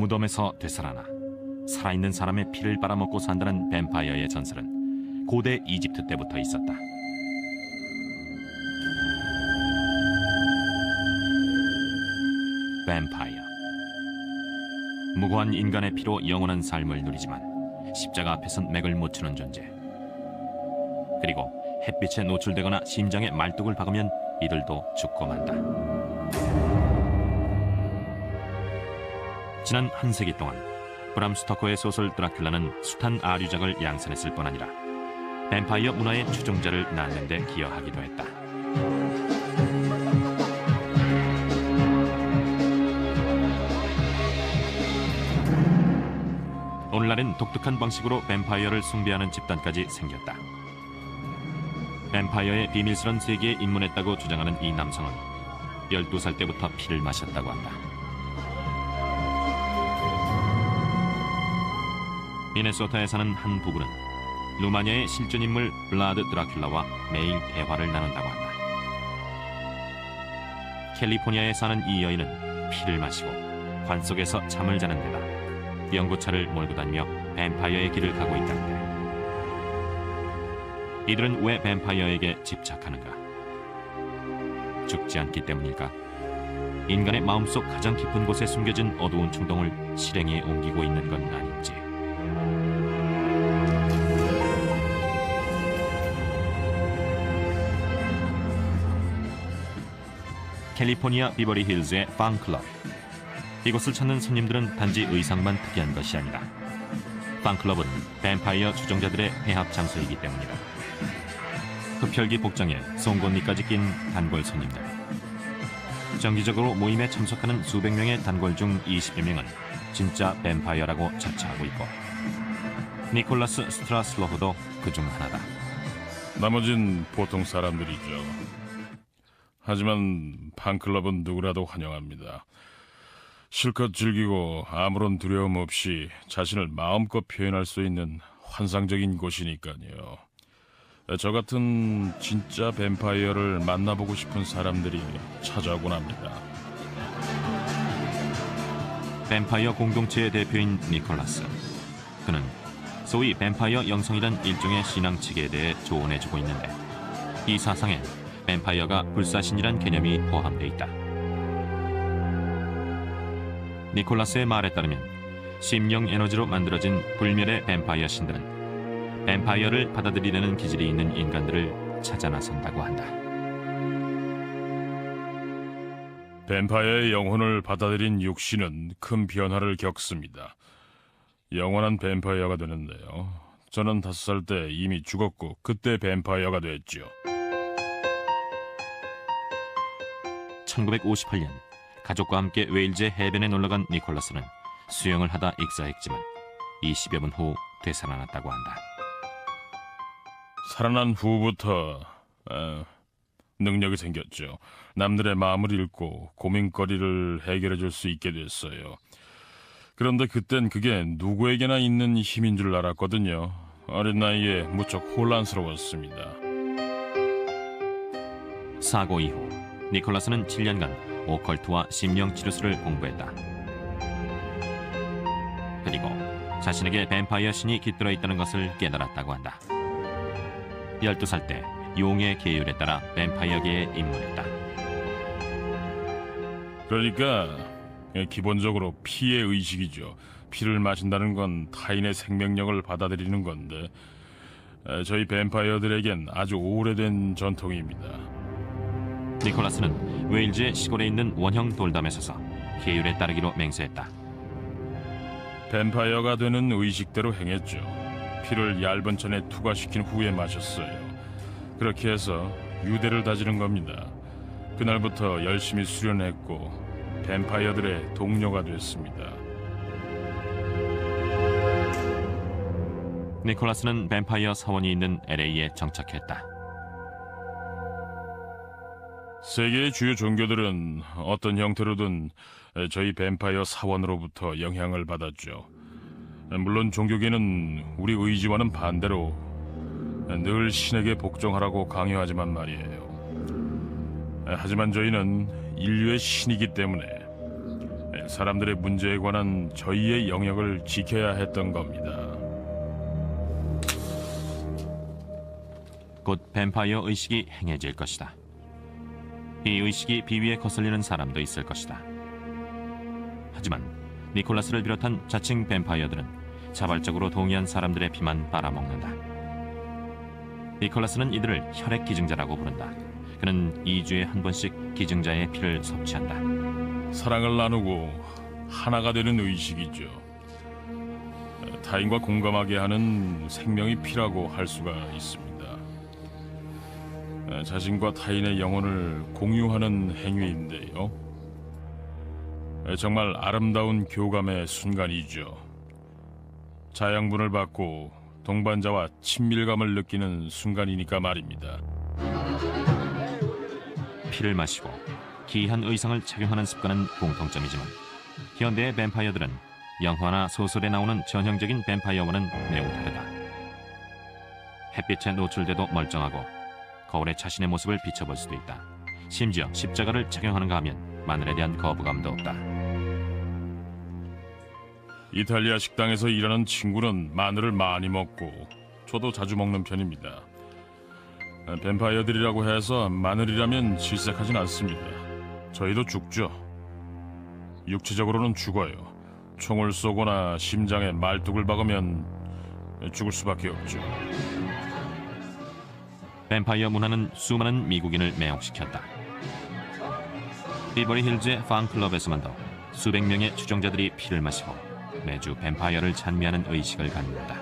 무덤에서 되살아나 살아있는 사람의 피를 빨아먹고 산다는 뱀파이어의 전설은 고대 이집트 때부터 있었다. 뱀파이어. 무고한 인간의 피로 영원한 삶을 누리지만 십자가 앞에선 맥을 못 추는 존재. 그리고 햇빛에 노출되거나 심장에 말뚝을 박으면 이들도 죽고 만다. 지난 한 세기 동안 브람 스토커의 소설 드라큘라는 숱한 아류작을 양산했을 뿐 아니라 뱀파이어 문화의 추종자를 낳는 데 기여하기도 했다. 오늘날엔 독특한 방식으로 뱀파이어를 숭배하는 집단까지 생겼다. 뱀파이어의 비밀스런 세계에 입문했다고 주장하는 이 남성은 12살 때부터 피를 마셨다고 한다. 미네소타에 사는 한 부부는 루마니아의 실존 인물 블라드 드라큘라와 매일 대화를 나눈다고 한다. 캘리포니아에 사는 이 여인은 피를 마시고 관 속에서 잠을 자는 데다 연구차를 몰고 다니며 뱀파이어의 길을 가고 있다는데, 이들은 왜 뱀파이어에게 집착하는가? 죽지 않기 때문일까? 인간의 마음속 가장 깊은 곳에 숨겨진 어두운 충동을 실행에 옮기고 있는 건 아닌지. 캘리포니아 비버리 힐즈의 팡클럽. 이곳을 찾는 손님들은 단지 의상만 특이한 것이 아니다. 팡클럽은 뱀파이어 추종자들의 회합 장소이기 때문이다. 흡혈귀 복장에 송곳니까지 낀 단골 손님들. 정기적으로 모임에 참석하는 수백 명의 단골 중 20여 명은 진짜 뱀파이어라고 자처하고 있고, 니콜라스 스트라슬로프도 그중 하나다. 나머진 보통 사람들이죠. 하지만 팡클럽은 누구라도 환영합니다. 실컷 즐기고 아무런 두려움 없이 자신을 마음껏 표현할 수 있는 환상적인 곳이니까요. 저 같은 진짜 뱀파이어를 만나보고 싶은 사람들이 찾아오곤 합니다. 뱀파이어 공동체의 대표인 니콜라스. 그는 소위 뱀파이어 영성이란 일종의 신앙치계에 대해 조언해주고 있는데, 이 사상엔 뱀파이어가 불사신이란 개념이 포함되어 있다. 니콜라스의 말에 따르면 심령 에너지로 만들어진 불멸의 뱀파이어 신들은 뱀파이어를 받아들이려는 기질이 있는 인간들을 찾아 나선다고 한다. 뱀파이어의 영혼을 받아들인 육신은 큰 변화를 겪습니다. 영원한 뱀파이어가 되는데요. 저는 5살 때 이미 죽었고 그때 뱀파이어가 됐죠. 1958년 가족과 함께 웨일즈의 해변에 놀러간 니콜라스는 수영을 하다 익사했지만 20여 분 후 되살아났다고 한다. 살아난 후부터 능력이 생겼죠. 남들의 마음을 읽고 고민거리를 해결해 줄 수 있게 됐어요. 그런데 그땐 그게 누구에게나 있는 힘인 줄 알았거든요. 어린 나이에 무척 혼란스러웠습니다. 사고 이후 니콜라스는 7년간 오컬트와 심령치료술을 공부했다. 그리고 자신에게 뱀파이어 신이 깃들어 있다는 것을 깨달았다고 한다. 12살 때 용의 계율에 따라 뱀파이어계에 입문했다. 그러니까 기본적으로 피의 의식이죠. 피를 마신다는 건 타인의 생명력을 받아들이는 건데, 저희 뱀파이어들에겐 아주 오래된 전통입니다. 니콜라스는 웨일즈의 시골에 있는 원형 돌담에 서서 계율에 따르기로 맹세했다. 뱀파이어가 되는 의식대로 행했죠. 피를 얇은 천에 투과시킨 후에 마셨어요. 그렇게 해서 유대를 다지는 겁니다. 그날부터 열심히 수련했고 뱀파이어들의 동료가 됐습니다. 니콜라스는 뱀파이어 사원이 있는 LA에 정착했다. 세계의 주요 종교들은 어떤 형태로든 저희 뱀파이어 사원으로부터 영향을 받았죠. 물론 종교계는 우리 의지와는 반대로 늘 신에게 복종하라고 강요하지만 말이에요. 하지만 저희는 인류의 신이기 때문에 사람들의 문제에 관한 저희의 영역을 지켜야 했던 겁니다. 곧 뱀파이어 의식이 행해질 것이다. 이 의식이 비위에 거슬리는 사람도 있을 것이다. 하지만 니콜라스를 비롯한 자칭 뱀파이어들은 자발적으로 동의한 사람들의 피만 빨아먹는다. 니콜라스는 이들을 혈액 기증자라고 부른다. 그는 2주에 한 번씩 기증자의 피를 섭취한다. 사랑을 나누고 하나가 되는 의식이죠. 타인과 공감하게 하는 생명의 피라고 할 수가 있습니다. 자신과 타인의 영혼을 공유하는 행위인데요. 정말 아름다운 교감의 순간이죠. 자양분을 받고 동반자와 친밀감을 느끼는 순간이니까 말입니다. 피를 마시고 기이한 의상을 착용하는 습관은 공통점이지만 현대의 뱀파이어들은 영화나 소설에 나오는 전형적인 뱀파이어와는 매우 다르다. 햇빛에 노출돼도 멀쩡하고 거울에 자신의 모습을 비춰볼 수도 있다. 심지어 십자가를 착용하는가 하면 마늘에 대한 거부감도 없다. 이탈리아 식당에서 일하는 친구는 마늘을 많이 먹고 저도 자주 먹는 편입니다. 뱀파이어들이라고 해서 마늘이라면 질색하진 않습니다. 저희도 죽죠. 육체적으로는 죽어요. 총을 쏘거나 심장에 말뚝을 박으면 죽을 수밖에 없죠. 뱀파이어 문화는 수많은 미국인을 매혹시켰다. 비버리 힐즈의 팡클럽에서만도 수백 명의 추종자들이 피를 마시고 매주 뱀파이어를 찬미하는 의식을 갖는다.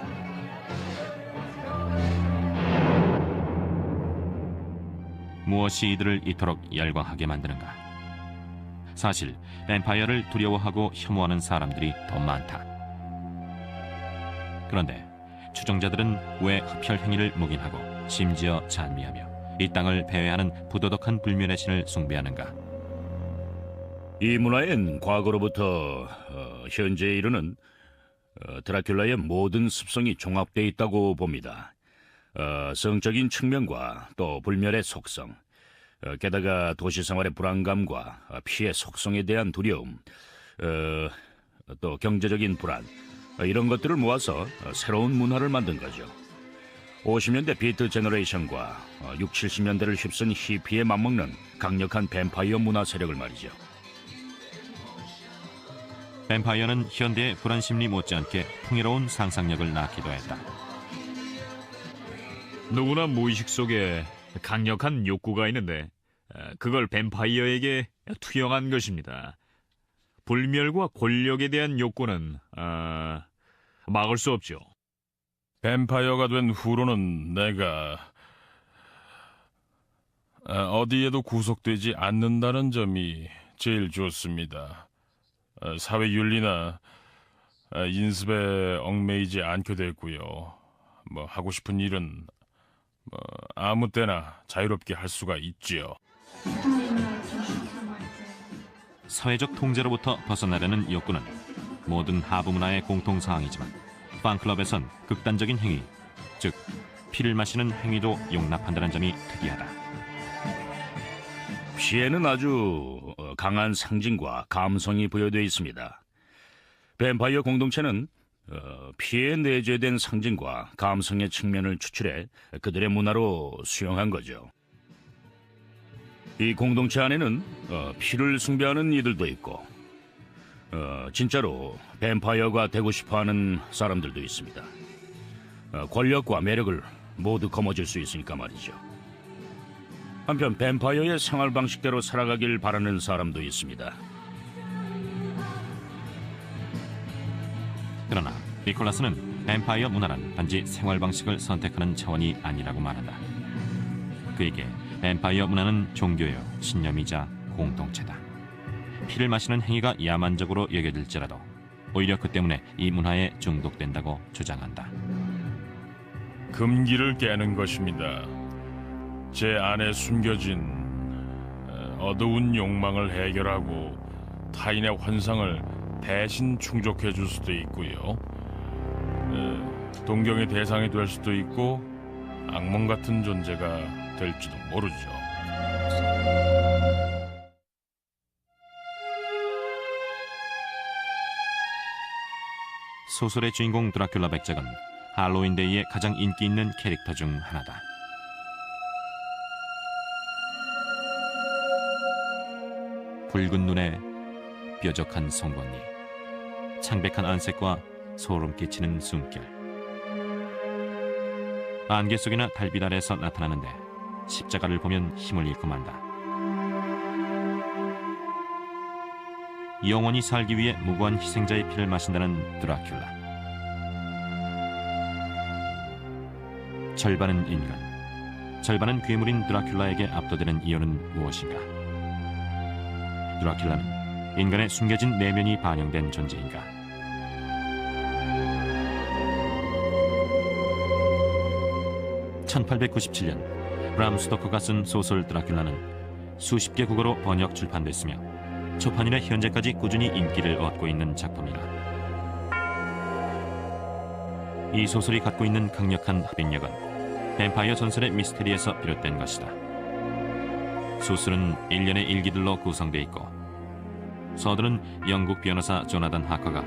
무엇이 이들을 이토록 열광하게 만드는가? 사실 뱀파이어를 두려워하고 혐오하는 사람들이 더 많다. 그런데 추종자들은 왜 흡혈 행위를 묵인하고 심지어 찬미하며 이 땅을 배회하는 부도덕한 불멸의 신을 숭배하는가? 이 문화엔 과거로부터 현재에 이르는 드라큘라의 모든 습성이 종합되어 있다고 봅니다. 성적인 측면과 또 불멸의 속성, 게다가 도시 생활의 불안감과 피해 속성에 대한 두려움, 또 경제적인 불안, 이런 것들을 모아서 새로운 문화를 만든 거죠. 50년대 비트 제너레이션과 60, 70년대를 휩쓴 히피에 맞먹는 강력한 뱀파이어 문화 세력을 말이죠. 뱀파이어는 현대의 불안 심리 못지않게 풍요로운 상상력을 낳기도 했다. 누구나 무의식 속에 강력한 욕구가 있는데 그걸 뱀파이어에게 투영한 것입니다. 불멸과 권력에 대한 욕구는 막을 수 없죠. 뱀파이어가 된 후로는 내가 어디에도 구속되지 않는다는 점이 제일 좋습니다. 사회윤리나 인습에 얽매이지 않게 됐고요. 하고 싶은 일은 아무 때나 자유롭게 할 수가 있지요. 사회적 통제로부터 벗어나려는 욕구는 모든 하부 문화의 공통사항이지만 팡클럽에선 극단적인 행위, 즉 피를 마시는 행위도 용납한다는 점이 특이하다. 피에는 아주 강한 상징과 감성이 부여되어 있습니다. 뱀파이어 공동체는 피에 내재된 상징과 감성의 측면을 추출해 그들의 문화로 수용한 거죠. 이 공동체 안에는 피를 숭배하는 이들도 있고 진짜로 뱀파이어가 되고 싶어하는 사람들도 있습니다. 권력과 매력을 모두 거머쥘 수 있으니까 말이죠. 한편 뱀파이어의 생활 방식대로 살아가길 바라는 사람도 있습니다. 그러나 니콜라스는 뱀파이어 문화란 단지 생활 방식을 선택하는 차원이 아니라고 말한다. 그에게 뱀파이어 문화는 종교요 신념이자 공동체다. 피를 마시는 행위가 야만적으로 여겨질지라도 오히려 그 때문에 이 문화에 중독된다고 주장한다. 금기를 깨는 것입니다. 제 안에 숨겨진 어두운 욕망을 해결하고 타인의 환상을 대신 충족해 줄 수도 있고요. 동경의 대상이 될 수도 있고 악몽 같은 존재가 될지도 모르죠. 소설의 주인공 드라큘라 백작은 할로윈데이의 가장 인기 있는 캐릭터 중 하나다. 붉은 눈에 뾰족한 송곳니, 창백한 안색과 소름 끼치는 숨결. 안개 속이나 달빛 아래에서 나타나는데 십자가를 보면 힘을 잃고 만다. 영원히 살기 위해 무고한 희생자의 피를 마신다는 드라큘라. 절반은 인간, 절반은 괴물인 드라큘라에게 압도되는 이유는 무엇인가? 드라큘라는 인간의 숨겨진 내면이 반영된 존재인가? (1897년) 브람 스토커가 쓴 소설 드라큘라는 수십 개 국어로 번역 출판됐으며 초판 이래 현재까지 꾸준히 인기를 얻고 있는 작품이다. 이 소설이 갖고 있는 강력한 흡입력은 뱀파이어 전설의 미스테리에서 비롯된 것이다. 소설은 일련의 일기들로 구성되어 있고 서두는 영국 변호사 조나단 하커가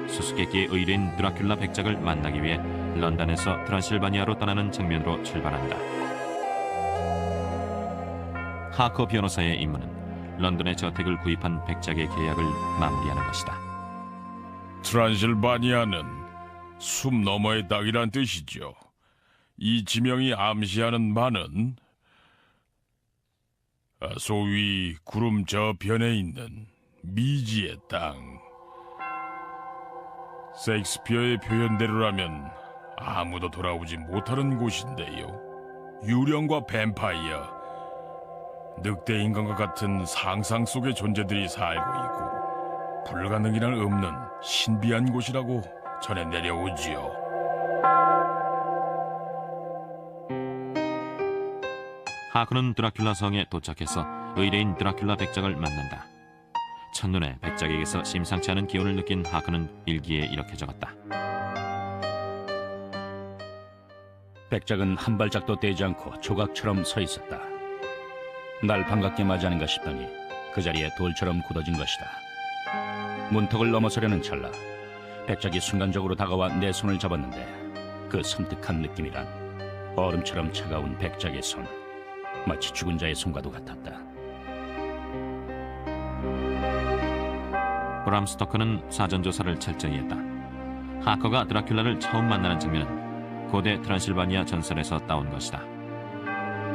수수께끼의 의뢰인 드라큘라 백작을 만나기 위해 런던에서 트란실바니아로 떠나는 장면으로 출발한다. 하커 변호사의 임무는 런던의 저택을 구입한 백작의 계약을 마무리하는 것이다. 트란실바니아는 숲 너머의 땅이란 뜻이죠. 이 지명이 암시하는 바는 소위 구름 저변에 있는 미지의 땅. 셰익스피어의 표현대로라면 아무도 돌아오지 못하는 곳인데요. 유령과 뱀파이어, 늑대 인간과 같은 상상 속의 존재들이 살고 있고 불가능이란 없는 신비한 곳이라고 전해 내려오지요. 하크는 드라큘라 성에 도착해서 의뢰인 드라큘라 백작을 만난다. 첫눈에 백작에게서 심상치 않은 기운을 느낀 하크는 일기에 이렇게 적었다. 백작은 한 발짝도 떼지 않고 조각처럼 서 있었다. 날 반갑게 맞이하는가 싶더니 그 자리에 돌처럼 굳어진 것이다. 문턱을 넘어서려는 찰나 백작이 순간적으로 다가와 내 손을 잡았는데 그 섬뜩한 느낌이란 얼음처럼 차가운 백작의 손, 마치 죽은 자의 손과도 같았다. 브람 스토커는 사전조사를 철저히 했다. 하커가 드라큘라를 처음 만나는 장면은 고대 트란실바니아 전설에서 따온 것이다.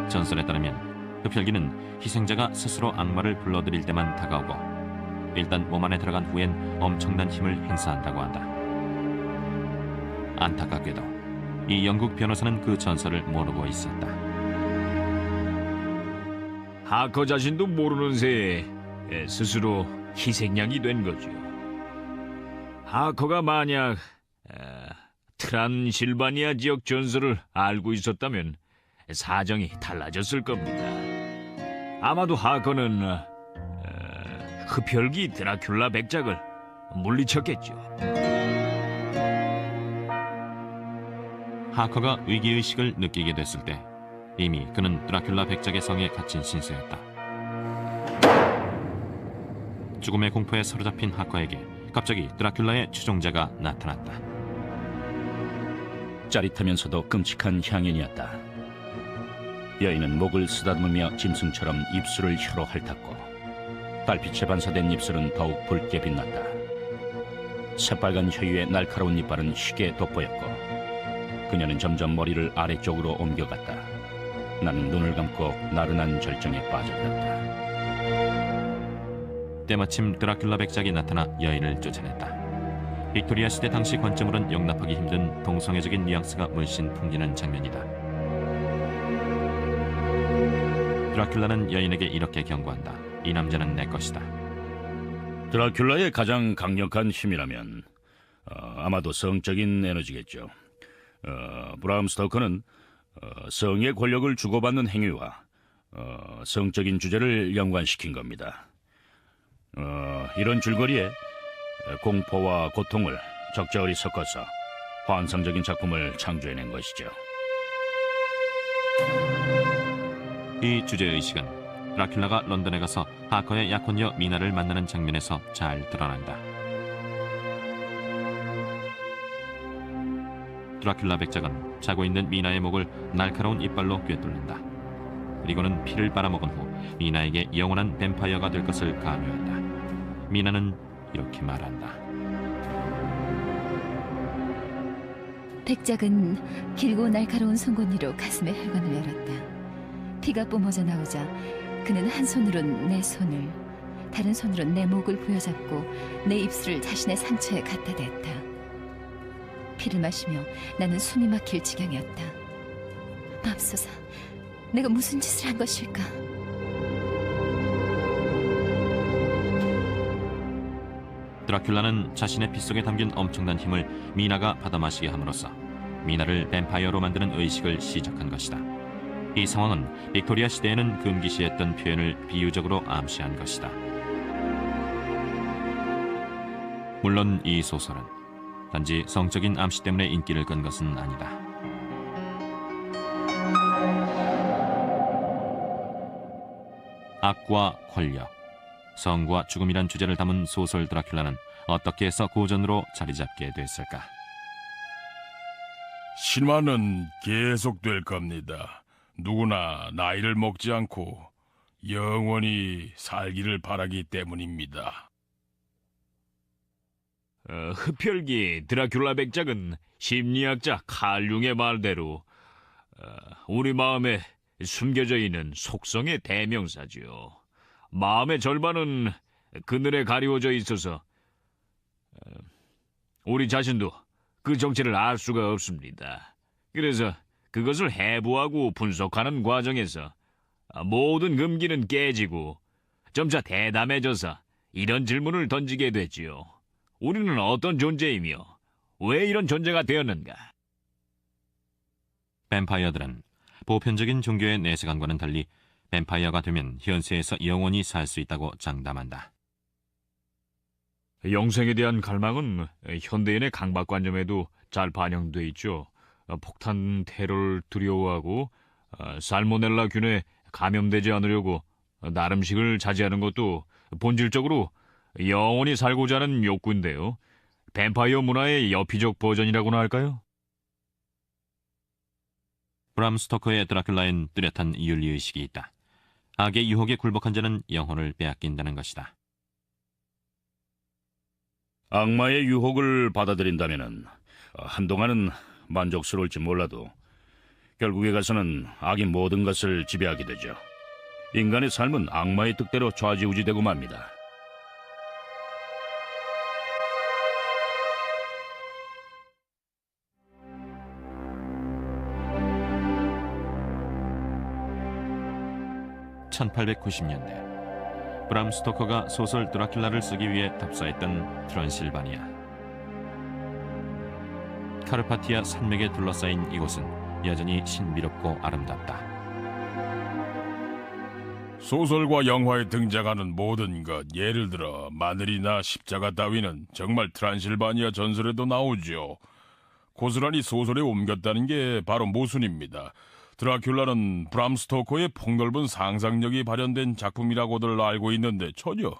전설에 따르면 흡혈귀는 희생자가 스스로 악마를 불러들일 때만 다가오고 일단 몸 안에 들어간 후엔 엄청난 힘을 행사한다고 한다. 안타깝게도 이 영국 변호사는 그 전설을 모르고 있었다. 하커 자신도 모르는 새에 스스로 희생양이 된 거죠. 하커가 만약 트란실바니아 지역 전설을 알고 있었다면 사정이 달라졌을 겁니다. 아마도 하커는 흡혈귀 드라큘라 백작을 물리쳤겠죠. 하커가 위기의식을 느끼게 됐을 때 이미 그는 드라큘라 백작의 성에 갇힌 신세였다. 죽음의 공포에 사로잡힌 하커에게 갑자기 드라큘라의 추종자가 나타났다. 짜릿하면서도 끔찍한 향연이었다. 여인은 목을 쓰다듬으며 짐승처럼 입술을 혀로 핥았고 달빛에 반사된 입술은 더욱 붉게 빛났다. 새빨간 혀위의 날카로운 이빨은 희게 돋보였고 그녀는 점점 머리를 아래쪽으로 옮겨갔다. 나는 눈을 감고 나른한 절정에 빠져들었다. 때마침 드라큘라 백작이 나타나 여인을 쫓아냈다. 빅토리아 시대 당시 관점으론 용납하기 힘든 동성애적인 뉘앙스가 물씬 풍기는 장면이다. 드라큘라는 여인에게 이렇게 경고한다. 이 남자는 내 것이다. 드라큘라의 가장 강력한 힘이라면 아마도 성적인 에너지겠죠. 브람 스토커는 성의 권력을 주고받는 행위와 성적인 주제를 연관시킨 겁니다. 이런 줄거리에 공포와 고통을 적절히 섞어서 환상적인 작품을 창조해낸 것이죠. 이 주제의식은 드라큘라가 런던에 가서 하커의 약혼녀 미나를 만나는 장면에서 잘 드러난다. 드라큘라 백작은 자고 있는 미나의 목을 날카로운 이빨로 꿰뚫는다. 그리고는 피를 빨아먹은 후 미나에게 영원한 뱀파이어가 될 것을 강요한다. 미나는 이렇게 말한다. 백작은 길고 날카로운 송곳니로 가슴의 혈관을 열었다. 피가 뿜어져 나오자 그는 한 손으론 내 손을, 다른 손으론 내 목을 부여잡고 내 입술을 자신의 상처에 갖다 댔다. 피를 마시며 나는 숨이 막힐 지경이었다. 맙소사, 내가 무슨 짓을 한 것일까? 드라큘라는 자신의 피 속에 담긴 엄청난 힘을 미나가 받아마시게 함으로써 미나를 뱀파이어로 만드는 의식을 시작한 것이다. 이 상황은 빅토리아 시대에는 금기시했던 표현을 비유적으로 암시한 것이다. 물론 이 소설은 단지 성적인 암시 때문에 인기를 끈 것은 아니다. 악과 권력, 성과 죽음이란 주제를 담은 소설 드라큘라는 어떻게 해서 고전으로 자리 잡게 됐을까? 신화는 계속될 겁니다. 누구나 나이를 먹지 않고 영원히 살기를 바라기 때문입니다. 흡혈귀 드라큘라 백작은 심리학자 칼 융의 말대로 우리 마음에 숨겨져 있는 속성의 대명사지요. 마음의 절반은 그늘에 가리워져 있어서 우리 자신도 그 정체를 알 수가 없습니다. 그래서 그것을 해부하고 분석하는 과정에서 모든 금기는 깨지고 점차 대담해져서 이런 질문을 던지게 됐지요. 우리는 어떤 존재이며 왜 이런 존재가 되었는가? 뱀파이어들은 보편적인 종교의 내세관과는 달리 뱀파이어가 되면 현세에서 영원히 살 수 있다고 장담한다. 영생에 대한 갈망은 현대인의 강박관념에도 잘 반영돼 있죠. 폭탄 테러를 두려워하고 살모넬라균에 감염되지 않으려고 나름식을 자제하는 것도 본질적으로 영원히 살고자 하는 욕구인데요. 뱀파이어 문화의 여피적 버전이라고나 할까요? 브람 스토커의 드라큘라엔 뚜렷한 윤리의식이 있다. 악의 유혹에 굴복한 자는 영혼을 빼앗긴다는 것이다. 악마의 유혹을 받아들인다면은 한동안은 만족스러울지 몰라도 결국에 가서는 악이 모든 것을 지배하게 되죠. 인간의 삶은 악마의 뜻대로 좌지우지되고 맙니다. (1890년대) 브람 스토커가 소설 드라큘라를 쓰기 위해 답사했던 트란실바니아. 카르파티아 산맥에 둘러싸인 이곳은 여전히 신비롭고 아름답다. 소설과 영화에 등장하는 모든 것, 예를 들어 마늘이나 십자가 따위는 정말 트란실바니아 전설에도 나오죠. 고스란히 소설에 옮겼다는 게 바로 모순입니다. 드라큘라는 브람 스토커의 폭넓은 상상력이 발현된 작품이라고들 알고 있는데 전혀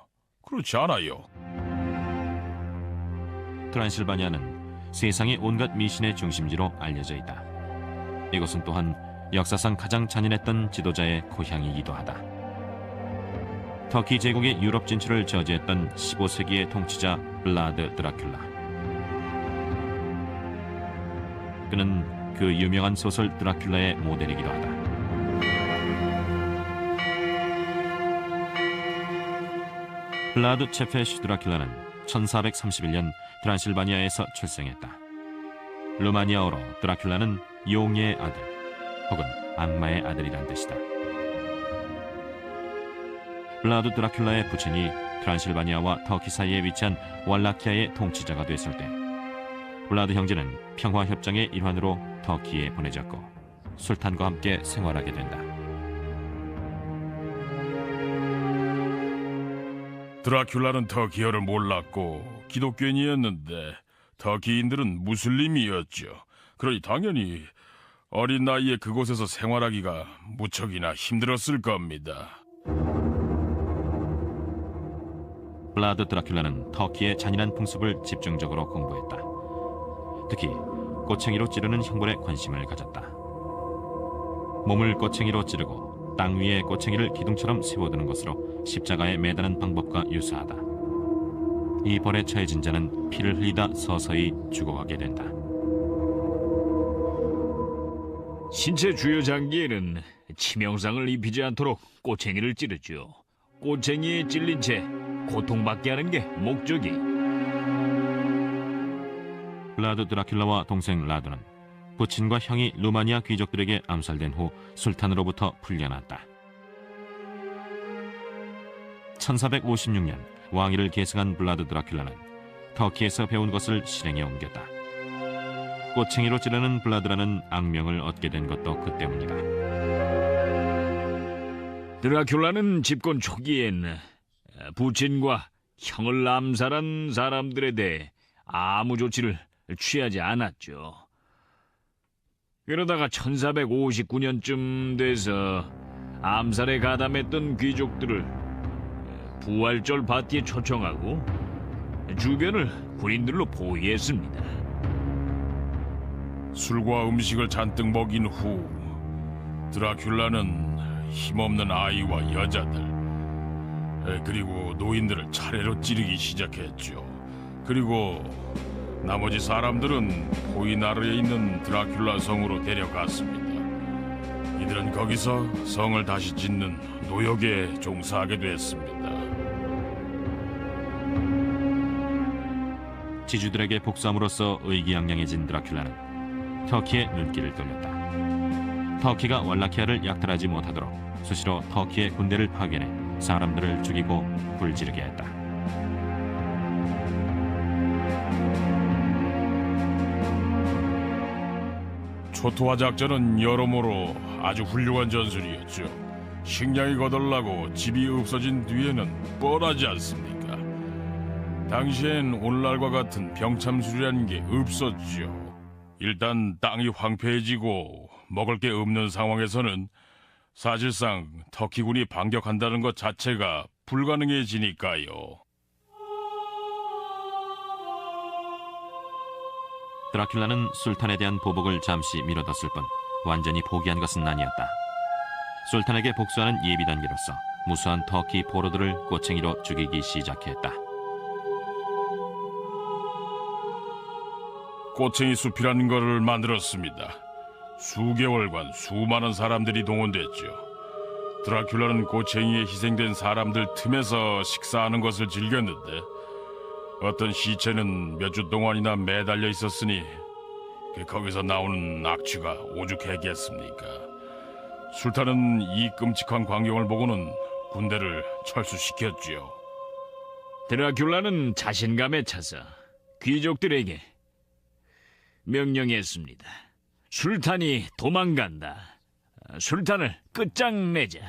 그렇지 않아요. 트란실바니아는 세상의 온갖 미신의 중심지로 알려져 있다. 이곳은 또한 역사상 가장 잔인했던 지도자의 고향이기도 하다. 터키 제국의 유럽 진출을 저지했던 15세기의 통치자 블라드 드라큘라. 그는 그 유명한 소설 드라큘라의 모델이기도 하다. 블라드 체페시 드라큘라는 1431년 트란실바니아에서 출생했다. 루마니아어로 드라큘라는 용의 아들 혹은 악마의 아들이란 뜻이다. 블라드 드라큘라의 부친이 트란실바니아와 터키 사이에 위치한 왈라키아의 통치자가 됐을 때 블라드 형제는 평화협정의 일환으로 터키에 보내졌고 술탄과 함께 생활하게 된다. 드라큘라는 터키어를 몰랐고 기독교인이었는데 터키인들은 무슬림이었죠. 그러니 당연히 어린 나이에 그곳에서 생활하기가 무척이나 힘들었을 겁니다. 블라드 드라큘라는 터키의 잔인한 풍습을 집중적으로 공부했다. 특히 꼬챙이로 찌르는 형벌에 관심을 가졌다. 몸을 꼬챙이로 찌르고 땅 위에 꼬챙이를 기둥처럼 세워두는 것으로 십자가에 매다는 방법과 유사하다. 이 벌에 처해진 자는 피를 흘리다 서서히 죽어가게 된다. 신체 주요 장기에는 치명상을 입히지 않도록 꼬챙이를 찌르죠. 꼬챙이에 찔린 채 고통받게 하는 게 목적이. 블라드 드라큘라와 동생 라두는 부친과 형이 루마니아 귀족들에게 암살된 후 술탄으로부터 풀려났다. 1456년 왕위를 계승한 블라드 드라큘라는 터키에서 배운 것을 실행에 옮겼다. 꼬챙이로 찌르는 블라드라는 악명을 얻게 된 것도 그 때문이다. 드라큘라는 집권 초기엔 부친과 형을 암살한 사람들에 대해 아무 조치를 취하지 않았죠. 그러다가 1459년쯤 돼서 암살에 가담했던 귀족들을 부활절 파티에 초청하고 주변을 군인들로 포위했습니다. 술과 음식을 잔뜩 먹인 후 드라큘라는 힘없는 아이와 여자들 그리고 노인들을 차례로 찌르기 시작했죠. 그리고 나머지 사람들은 포이나르에 있는 드라큘라 성으로 데려갔습니다. 이들은 거기서 성을 다시 짓는 노역에 종사하게 됐습니다. 지주들에게 복수함으로써 의기양양해진 드라큘라는 터키의 눈길을 돌렸다. 터키가 왈라키아를 약탈하지 못하도록 수시로 터키의 군대를 파견해 사람들을 죽이고 불지르게 했다. 초토화 작전은 여러모로 아주 훌륭한 전술이었죠. 식량이 거덜나고 집이 없어진 뒤에는 뻔하지 않습니까? 당시엔 오늘날과 같은 병참술이라는 게 없었죠. 일단 땅이 황폐해지고 먹을 게 없는 상황에서는 사실상 터키군이 반격한다는 것 자체가 불가능해지니까요. 드라큘라는 술탄에 대한 보복을 잠시 미뤄뒀을 뿐 완전히 포기한 것은 아니었다. 술탄에게 복수하는 예비 단계로서 무수한 터키 포로들을 꼬챙이로 죽이기 시작했다. 꼬챙이 숲이라는 것을 만들었습니다. 수개월간 수많은 사람들이 동원됐죠. 드라큘라는 꼬챙이에 희생된 사람들 틈에서 식사하는 것을 즐겼는데 어떤 시체는 몇 주 동안이나 매달려 있었으니 거기서 나오는 악취가 오죽했겠습니까? 술탄은 이 끔찍한 광경을 보고는 군대를 철수시켰지요. 드라큘라는 자신감에 차서 귀족들에게 명령했습니다. 술탄이 도망간다. 술탄을 끝장내자.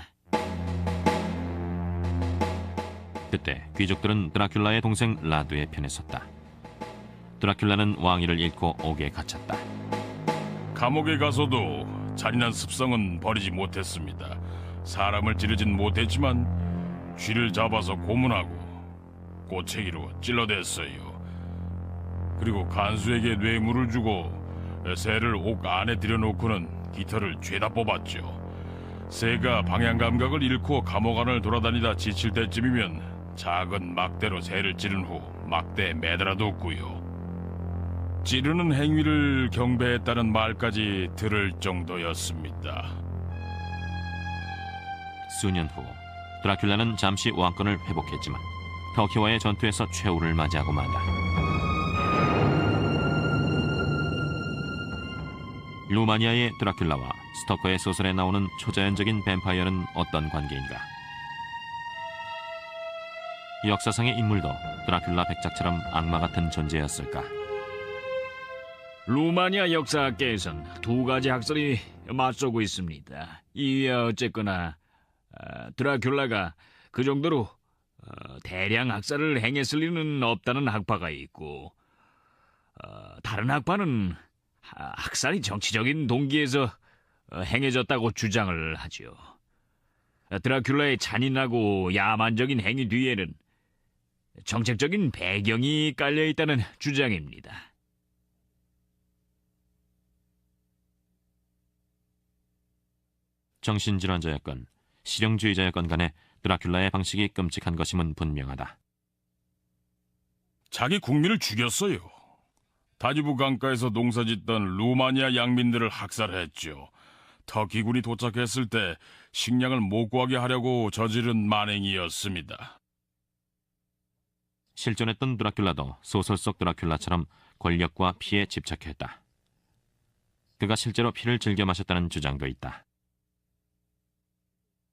그때 귀족들은 드라큘라의 동생 라두의 편에 섰다. 드라큘라는 왕위를 잃고 옥에 갇혔다. 감옥에 가서도 잔인한 습성은 버리지 못했습니다. 사람을 찌르진 못했지만 쥐를 잡아서 고문하고 꼬챙이로 찔러댔어요. 그리고 간수에게 뇌물을 주고 새를 옥 안에 들여놓고는 깃털을 죄다 뽑았죠. 새가 방향 감각을 잃고 감옥 안을 돌아다니다 지칠 때쯤이면 작은 막대로 새를 찌른 후 막대에 매달아뒀고요. 찌르는 행위를 경배했다는 말까지 들을 정도였습니다. 수년 후 드라큘라는 잠시 왕권을 회복했지만 터키와의 전투에서 최후를 맞이하고 만다. 루마니아의 드라큘라와 스토커의 소설에 나오는 초자연적인 뱀파이어는 어떤 관계인가? 역사상의 인물도 드라큘라 백작처럼 악마 같은 존재였을까? 루마니아 역사학계에선 두 가지 학설이 맞서고 있습니다. 이에 어쨌거나 드라큘라가 그 정도로 대량 학살을 행했을 리는 없다는 학파가 있고, 다른 학파는 학살이 정치적인 동기에서 행해졌다고 주장을 하죠. 드라큘라의 잔인하고 야만적인 행위 뒤에는 정책적인 배경이 깔려있다는 주장입니다. 정신질환자였건 실용주의자였건 간에 드라큘라의 방식이 끔찍한 것임은 분명하다. 자기 국민을 죽였어요. 다뉴브 강가에서 농사짓던 루마니아 양민들을 학살했죠. 터키군이 도착했을 때 식량을 못 구하게 하려고 저지른 만행이었습니다. 실존했던 드라큘라도 소설 속 드라큘라처럼 권력과 피에 집착했다. 그가 실제로 피를 즐겨 마셨다는 주장도 있다.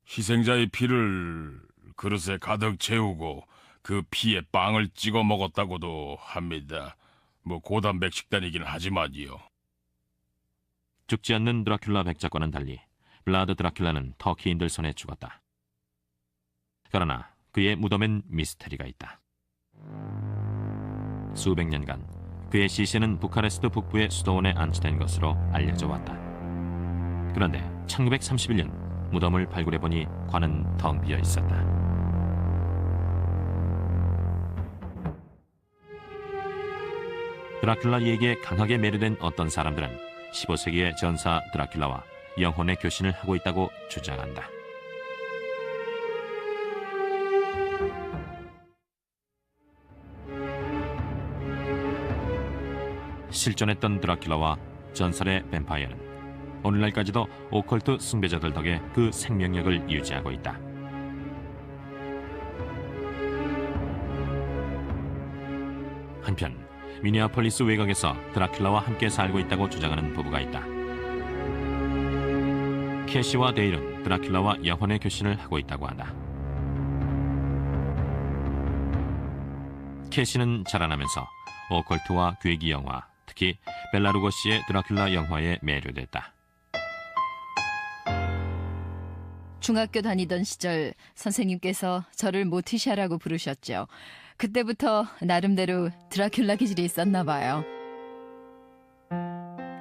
희생자의 피를 그릇에 가득 채우고 그 피에 빵을 찍어 먹었다고도 합니다. 고단백 식단이긴 하지만요. 죽지 않는 드라큘라 백작과는 달리 블라드 드라큘라는 터키인들 손에 죽었다. 그러나 그의 무덤엔 미스테리가 있다. 수백 년간 그의 시신은 부카레스트 북부의 수도원에 안치된 것으로 알려져 왔다. 그런데 1931년 무덤을 발굴해보니 관은 텅 비어 있었다. 드라큘라 얘기에 강하게 매료된 어떤 사람들은 15세기의 전사 드라큘라와 영혼의 교신을 하고 있다고 주장한다. 실존했던 드라큘라와 전설의 뱀파이어는 오늘날까지도 오컬트 숭배자들 덕에 그 생명력을 유지하고 있다. 한편 미니아폴리스 외곽에서 드라큘라와 함께 살고 있다고 주장하는 부부가 있다. 캐시와 데일은 드라큘라와 영혼의 교신을 하고 있다고 한다. 캐시는 자라나면서 오컬트와 괴기 영화, 특히 벨라 루고시의 드라큘라 영화에 매료됐다. 중학교 다니던 시절 선생님께서 저를 모티샤라고 부르셨죠. 그때부터 나름대로 드라큘라 기질이 있었나 봐요.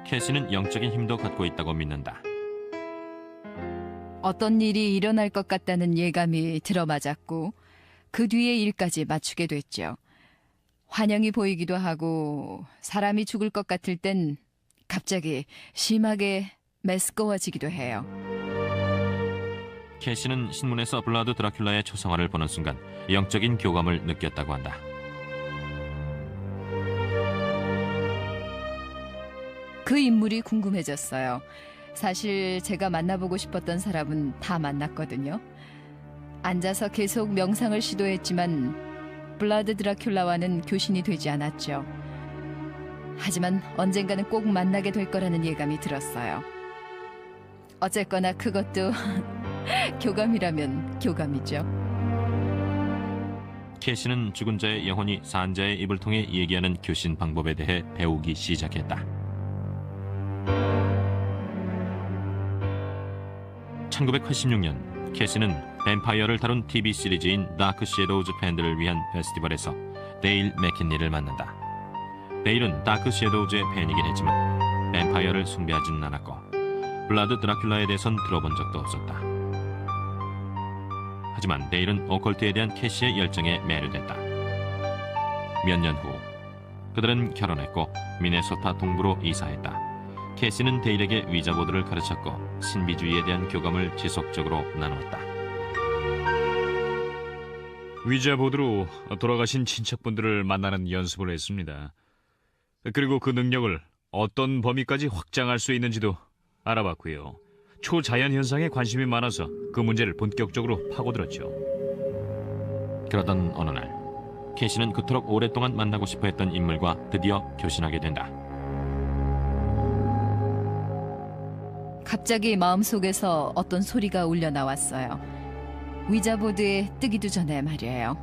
캐시는 영적인 힘도 갖고 있다고 믿는다. 어떤 일이 일어날 것 같다는 예감이 들어맞았고 그 뒤의 일까지 맞추게 됐죠. 환영이 보이기도 하고 사람이 죽을 것 같을 땐 갑자기 심하게 메스꺼워지기도 해요. 캐시는 신문에서 블라드 드라큘라의 초상화를 보는 순간 영적인 교감을 느꼈다고 한다. 그 인물이 궁금해졌어요. 사실 제가 만나보고 싶었던 사람은 다 만났거든요. 앉아서 계속 명상을 시도했지만 블라드 드라큘라와는 교신이 되지 않았죠. 하지만 언젠가는 꼭 만나게 될 거라는 예감이 들었어요. 어쨌거나 그것도 교감이라면 교감이죠. 캐시는 죽은 자의 영혼이 산 자의 입을 통해 얘기하는 교신 방법에 대해 배우기 시작했다. 1986년 캐시는 뱀파이어를 다룬 TV 시리즈인 다크 섀도우즈 팬들을 위한 페스티벌에서 데일 맥킨리를 만난다. 데일은 다크 섀도우즈의 팬이긴 했지만 뱀파이어를 숭배하지는 않았고 블라드 드라큘라에 대해선 들어본 적도 없었다. 하지만 데일은 오컬트에 대한 캐시의 열정에 매료됐다. 몇 년 후 그들은 결혼했고 미네소타 동부로 이사했다. 캐시는 데일에게 위자보드를 가르쳤고 신비주의에 대한 교감을 지속적으로 나누었다. 위자보드로 돌아가신 친척분들을 만나는 연습을 했습니다. 그리고 그 능력을 어떤 범위까지 확장할 수 있는지도 알아봤고요. 초자연 현상에 관심이 많아서 그 문제를 본격적으로 파고들었죠. 그러던 어느 날 캐시는 그토록 오랫동안 만나고 싶어 했던 인물과 드디어 교신하게 된다. 갑자기 마음속에서 어떤 소리가 울려 나왔어요. 위자보드에 뜨기도 전에 말이에요.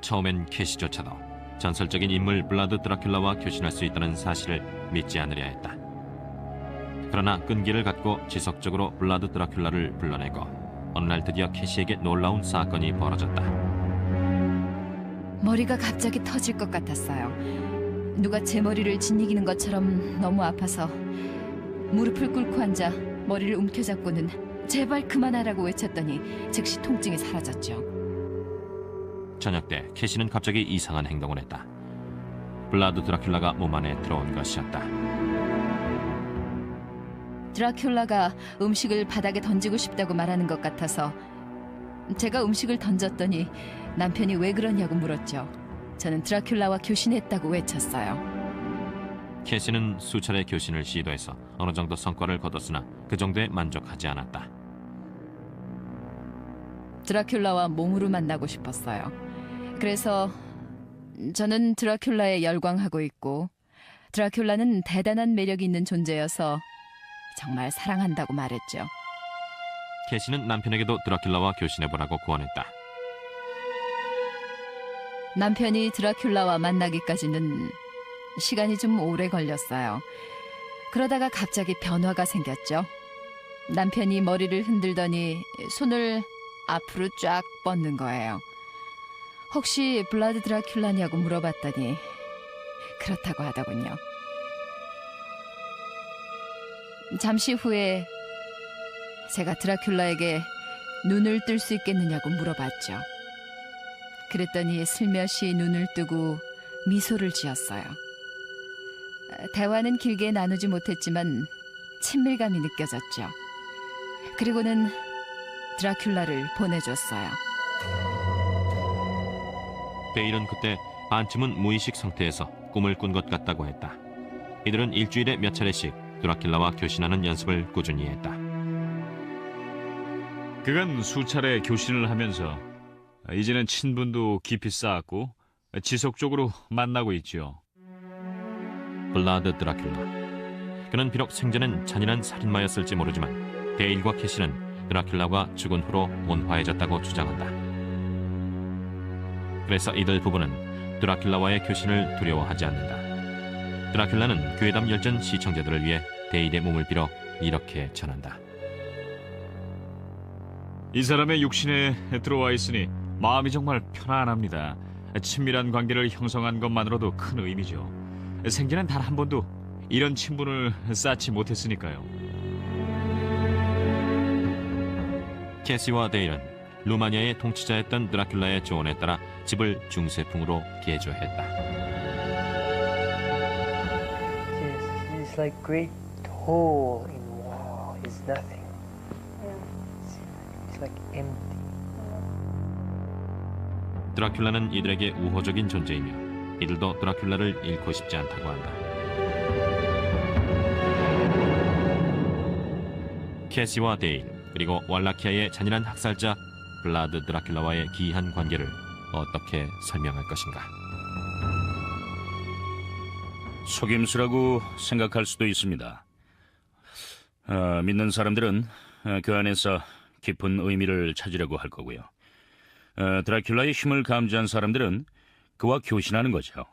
처음엔 캐시조차도 전설적인 인물 블라드 드라큘라와 교신할 수 있다는 사실을 믿지 않으려 했다. 그러나 끈기를 갖고 지속적으로 블라드 드라큘라를 불러내고 어느 날 드디어 캐시에게 놀라운 사건이 벌어졌다. 머리가 갑자기 터질 것 같았어요. 누가 제 머리를 짓이기는 것처럼 너무 아파서 무릎을 꿇고 앉아 머리를 움켜잡고는 제발 그만하라고 외쳤더니 즉시 통증이 사라졌죠. 저녁 때 캐시는 갑자기 이상한 행동을 했다. 블라드 드라큘라가 몸 안에 들어온 것이었다. 드라큘라가 음식을 바닥에 던지고 싶다고 말하는 것 같아서 제가 음식을 던졌더니 남편이 왜 그러냐고 물었죠. 저는 드라큘라와 교신했다고 외쳤어요. 캐시는 수차례 교신을 시도해서 어느 정도 성과를 거뒀으나 그 정도에 만족하지 않았다. 드라큘라와 몸으로 만나고 싶었어요. 그래서 저는 드라큘라에 열광하고 있고 드라큘라는 대단한 매력이 있는 존재여서 정말 사랑한다고 말했죠. 캐시는 남편에게도 드라큘라와 교신해보라고 고언했다. 남편이 드라큘라와 만나기까지는 시간이 좀 오래 걸렸어요. 그러다가 갑자기 변화가 생겼죠. 남편이 머리를 흔들더니 손을 앞으로 쫙 뻗는 거예요. 혹시 블라드 드라큘라냐고 물어봤더니 그렇다고 하더군요. 잠시 후에 제가 드라큘라에게 눈을 뜰 수 있겠느냐고 물어봤죠. 그랬더니 슬며시 눈을 뜨고 미소를 지었어요. 대화는 길게 나누지 못했지만 친밀감이 느껴졌죠. 그리고는 드라큘라를 보내줬어요. 데일은 그때 반쯤은 무의식 상태에서 꿈을 꾼 것 같다고 했다. 이들은 일주일에 몇 차례씩 드라큘라와 교신하는 연습을 꾸준히 했다. 그간 수차례 교신을 하면서 이제는 친분도 깊이 쌓았고 지속적으로 만나고 있죠. 블라드 드라큘라. 그는 비록 생전엔 잔인한 살인마였을지 모르지만 데일과 캐시는 드라큘라가 죽은 후로 온화해졌다고 주장한다. 그래서 이들 부부는 드라큘라와의 교신을 두려워하지 않는다. 드라큘라는 괴담 열전 시청자들을 위해 데일의 몸을 빌어 이렇게 전한다. 이 사람의 육신에 들어와 있으니 마음이 정말 편안합니다. 친밀한 관계를 형성한 것만으로도 큰 의미죠. 생전엔 단 한 번도 이런 친분을 쌓지 못했으니까요. 캐시와 데일은 루마니아의 통치자였던 드라큘라의 조언에 따라 집을 중세풍으로 개조했다. It's like great hole in wall is nothing. It's like empty. 드라큘라는 이들에게 우호적인 존재이며 이들도 드라큘라를 잃고 싶지 않다고 한다. 캐시와 데일 그리고 왈라키아의 잔인한 학살자 블라드 드라큘라와의 기이한 관계를 어떻게 설명할 것인가? 속임수라고 생각할 수도 있습니다. 믿는 사람들은 그 안에서 깊은 의미를 찾으려고 할 거고요. 드라큘라의 힘을 감지한 사람들은 그와 교신하는 거죠.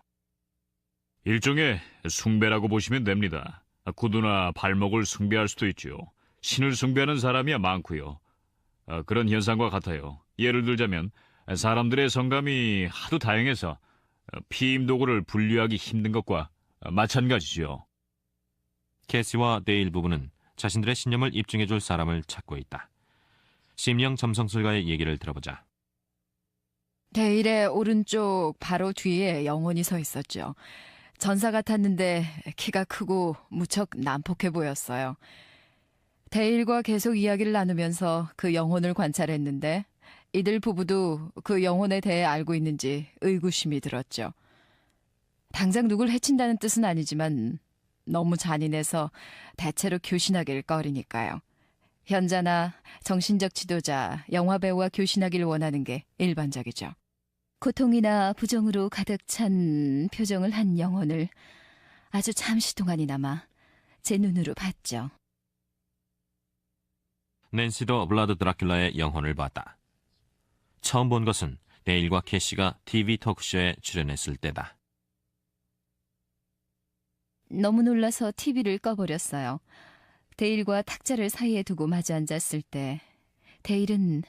일종의 숭배라고 보시면 됩니다. 구두나 발목을 숭배할 수도 있죠. 신을 숭배하는 사람이야 많고요. 그런 현상과 같아요. 예를 들자면 사람들의 성감이 하도 다양해서 피임 도구를 분류하기 힘든 것과 마찬가지죠. 캐시와 데일 부부는 자신들의 신념을 입증해줄 사람을 찾고 있다. 심령 점성술가의 얘기를 들어보자. 데일의 오른쪽 바로 뒤에 영혼이 서 있었죠. 전사 같았는데 키가 크고 무척 난폭해 보였어요. 데일과 계속 이야기를 나누면서 그 영혼을 관찰했는데 이들 부부도 그 영혼에 대해 알고 있는지 의구심이 들었죠. 당장 누굴 해친다는 뜻은 아니지만 너무 잔인해서 대체로 교신하길 꺼리니까요. 현자나 정신적 지도자, 영화배우와 교신하길 원하는 게 일반적이죠. 고통이나 부정으로 가득 찬 표정을 한 영혼을 아주 잠시 동안이나마 제 눈으로 봤죠. 낸시도 블라드 드라큘라의 영혼을 봤다. 처음 본 것은 데일과 캐시가 TV 토크쇼에 출연했을 때다. 너무 놀라서 TV를 꺼버렸어요. 데일과 탁자를 사이에 두고 마주 앉았을 때 데일은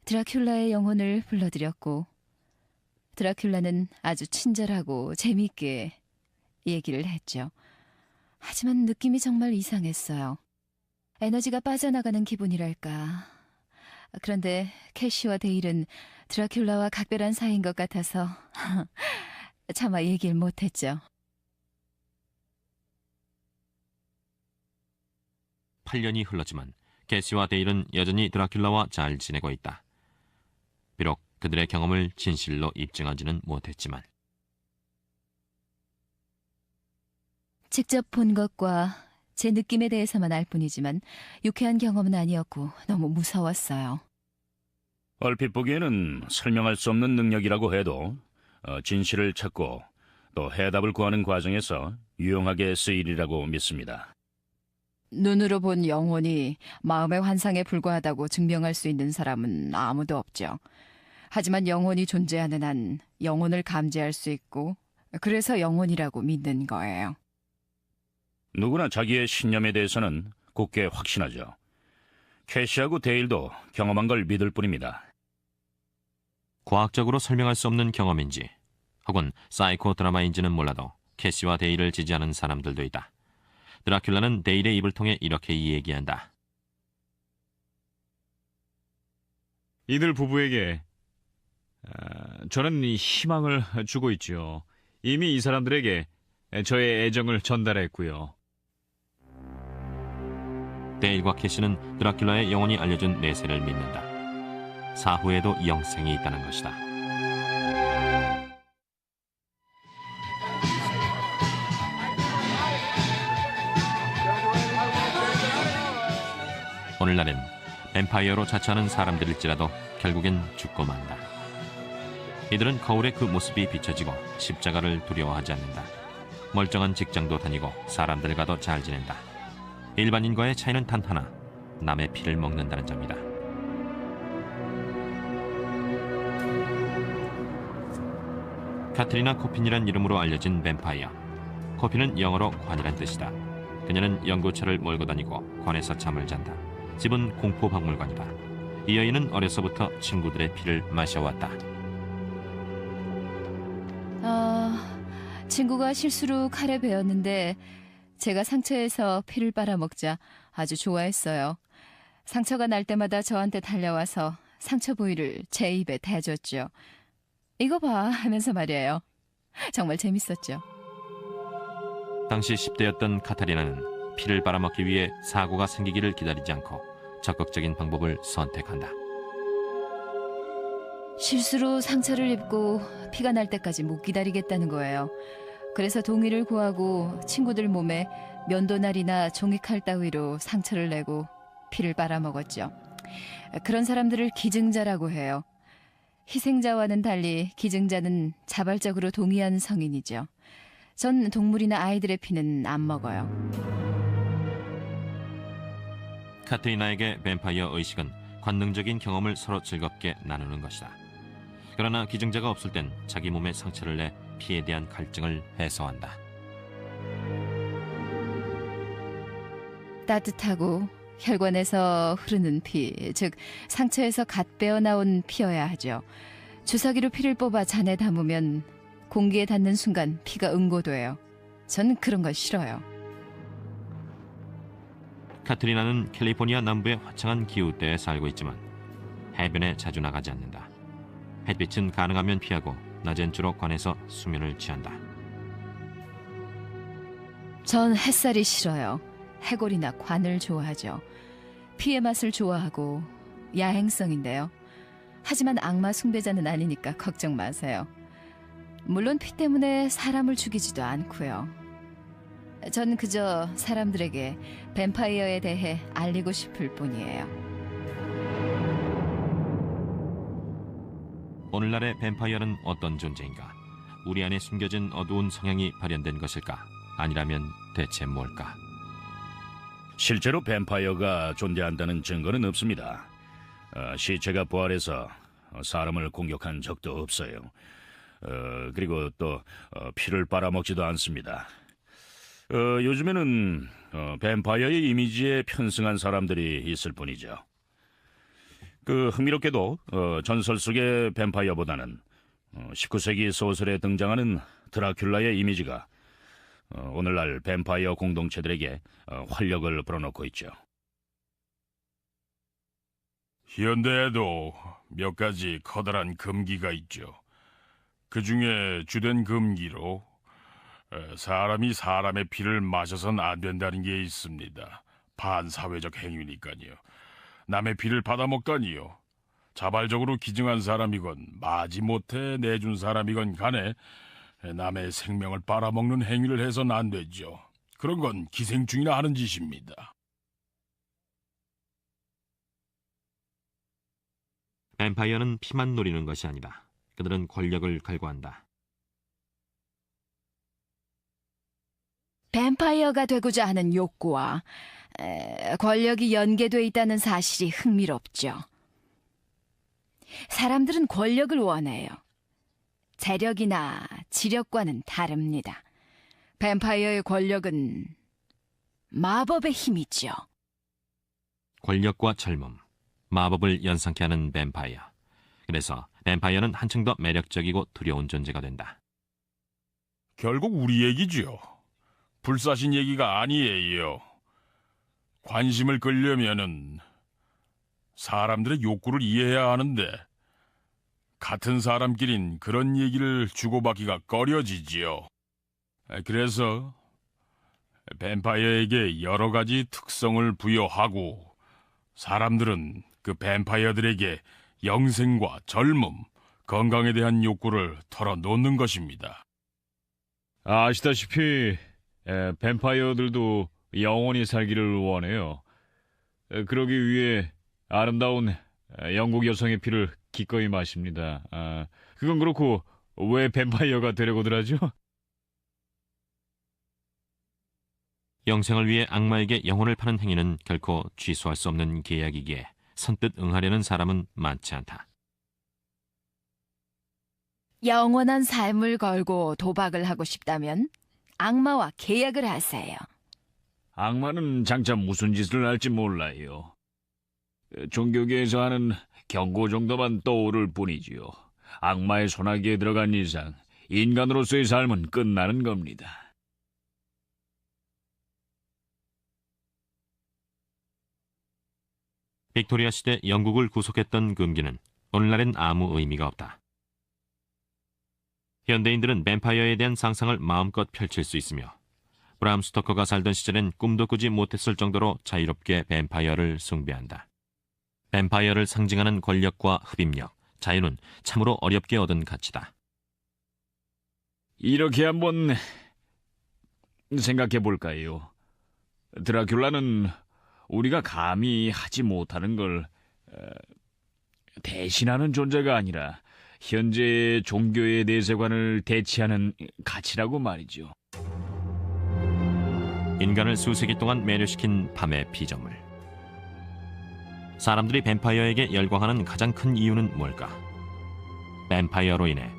드라큘라의 영혼을 불러들였고 드라큘라는 아주 친절하고 재미있게 얘기를 했죠. 하지만 느낌이 정말 이상했어요. 에너지가 빠져나가는 기분이랄까. 그런데 캐시와 데일은 드라큘라와 각별한 사이인 것 같아서 차마 얘기를 못했죠. 8년이 흘렀지만 캐시와 데일은 여전히 드라큘라와 잘 지내고 있다. 비록 그들의 경험을 진실로 입증하지는 못했지만 직접 본 것과 제 느낌에 대해서만 알 뿐이지만 유쾌한 경험은 아니었고 너무 무서웠어요. 얼핏 보기에는 설명할 수 없는 능력이라고 해도 진실을 찾고 또 해답을 구하는 과정에서 유용하게 쓰이리라고 믿습니다. 눈으로 본 영혼이 마음의 환상에 불과하다고 증명할 수 있는 사람은 아무도 없죠. 하지만 영혼이 존재하는 한 영혼을 감지할 수 있고 그래서 영혼이라고 믿는 거예요. 누구나 자기의 신념에 대해서는 굳게 확신하죠. 캐시하고 데일도 경험한 걸 믿을 뿐입니다. 과학적으로 설명할 수 없는 경험인지 혹은 사이코 드라마인지는 몰라도 캐시와 데일을 지지하는 사람들도 있다. 드라큘라는 데일의 입을 통해 이렇게 이야기한다. 이들 부부에게 저는 이 희망을 주고 있죠. 이미 이 사람들에게 저의 애정을 전달했고요. 데일과 캐시는 드라큘라의 영혼이 알려준 내세를 믿는다. 사후에도 영생이 있다는 것이다. 오늘날엔 뱀파이어로 자처하는 사람들일지라도 결국엔 죽고 만다. 이들은 거울에 그 모습이 비춰지고 십자가를 두려워하지 않는다. 멀쩡한 직장도 다니고 사람들과도 잘 지낸다. 일반인과의 차이는 단 하나, 남의 피를 먹는다는 점이다. 카트리나 코핀이란 이름으로 알려진 뱀파이어. 코핀은 영어로 관이란 뜻이다. 그녀는 연구차를 몰고 다니고 관에서 잠을 잔다. 집은 공포박물관이다. 이 여인은 어려서부터 친구들의 피를 마셔왔다. 친구가 실수로 칼에 베었는데 제가 상처에서 피를 빨아먹자 아주 좋아했어요. 상처가 날 때마다 저한테 달려와서 상처 부위를 제 입에 대줬죠. 이거 봐 하면서 말이에요. 정말 재밌었죠. 당시 10대였던 카타리나는 피를 빨아먹기 위해 사고가 생기기를 기다리지 않고 적극적인 방법을 선택한다. 실수로 상처를 입고 피가 날 때까지 못 기다리겠다는 거예요. 그래서 동의를 구하고 친구들 몸에 면도날이나 종이칼 따위로 상처를 내고 피를 빨아먹었죠. 그런 사람들을 기증자라고 해요. 희생자와는 달리 기증자는 자발적으로 동의한 성인이죠. 전 동물이나 아이들의 피는 안 먹어요. 카트리나에게 뱀파이어 의식은 관능적인 경험을 서로 즐겁게 나누는 것이다. 그러나 기증자가 없을 땐 자기 몸에 상처를 내 피에 대한 갈증을 해소한다. 따뜻하고 혈관에서 흐르는 피, 즉 상처에서 갓 빼어나온 피여야 하죠. 주사기로 피를 뽑아 잔에 담으면 공기에 닿는 순간 피가 응고돼요. 전 그런 걸 싫어요. 카트리나는 캘리포니아 남부의 화창한 기후대에 살고 있지만 해변에 자주 나가지 않는다. 햇빛은 가능하면 피하고 낮엔 주로 관에서 수면을 취한다. 전 햇살이 싫어요. 해골이나 관을 좋아하죠. 피의 맛을 좋아하고 야행성인데요. 하지만 악마 숭배자는 아니니까 걱정 마세요. 물론 피 때문에 사람을 죽이지도 않고요. 전 그저 사람들에게 뱀파이어에 대해 알리고 싶을 뿐이에요. 오늘날의 뱀파이어는 어떤 존재인가? 우리 안에 숨겨진 어두운 성향이 발현된 것일까? 아니라면 대체 뭘까? 실제로 뱀파이어가 존재한다는 증거는 없습니다. 시체가 부활해서 사람을 공격한 적도 없어요. 그리고 또 피를 빨아먹지도 않습니다. 요즘에는 뱀파이어의 이미지에 편승한 사람들이 있을 뿐이죠. 흥미롭게도 전설 속의 뱀파이어보다는 19세기 소설에 등장하는 드라큘라의 이미지가 오늘날 뱀파이어 공동체들에게 활력을 불어넣고 있죠. 현대에도 몇 가지 커다란 금기가 있죠. 그 중에 주된 금기로 사람이 사람의 피를 마셔선 안 된다는 게 있습니다. 반사회적 행위니까요. 남의 피를 받아먹다니요. 자발적으로 기증한 사람이건 마지못해 내준 사람이건 간에 남의 생명을 빨아먹는 행위를 해서는 안 되죠. 그런 건 기생충이나 하는 짓입니다. 뱀파이어는 피만 노리는 것이 아니다. 그들은 권력을 갈구한다. 뱀파이어가 되고자 하는 욕구와 권력이 연계돼 있다는 사실이 흥미롭죠. 사람들은 권력을 원해요. 재력이나 지력과는 다릅니다. 뱀파이어의 권력은 마법의 힘이죠. 권력과 젊음, 마법을 연상케 하는 뱀파이어. 그래서 뱀파이어는 한층 더 매력적이고 두려운 존재가 된다. 결국 우리 얘기죠. 불사신 얘기가 아니에요. 관심을 끌려면은 사람들의 욕구를 이해해야 하는데 같은 사람끼린 그런 얘기를 주고받기가 꺼려지지요. 그래서 뱀파이어에게 여러 가지 특성을 부여하고 사람들은 그 뱀파이어들에게 영생과 젊음, 건강에 대한 욕구를 털어놓는 것입니다. 아시다시피 뱀파이어들도 영원히 살기를 원해요. 그러기 위해 아름다운 영국 여성의 피를 기꺼이 마십니다. 그건 그렇고 왜 뱀파이어가 되려고들 하죠? 영생을 위해 악마에게 영혼을 파는 행위는 결코 취소할 수 없는 계약이기에 선뜻 응하려는 사람은 많지 않다. 영원한 삶을 걸고 도박을 하고 싶다면 악마와 계약을 하세요. 악마는 장차 무슨 짓을 할지 몰라요. 종교계에서 하는 경고 정도만 떠오를 뿐이지요. 악마의 손아귀에 들어간 이상 인간으로서의 삶은 끝나는 겁니다. 빅토리아 시대 영국을 구속했던 금기는 오늘날엔 아무 의미가 없다. 현대인들은 뱀파이어에 대한 상상을 마음껏 펼칠 수 있으며 브람 스토커가 살던 시절엔 꿈도 꾸지 못했을 정도로 자유롭게 뱀파이어를 숭배한다. 뱀파이어를 상징하는 권력과 흡입력, 자유는 참으로 어렵게 얻은 가치다. 이렇게 한번 생각해 볼까요? 드라큘라는 우리가 감히 하지 못하는 걸 대신하는 존재가 아니라 현재의 종교의 내세관을 대체하는 가치라고 말이죠. 인간을 수세기 동안 매료시킨 밤의 피조물. 사람들이 뱀파이어에게 열광하는 가장 큰 이유는 뭘까? 뱀파이어로 인해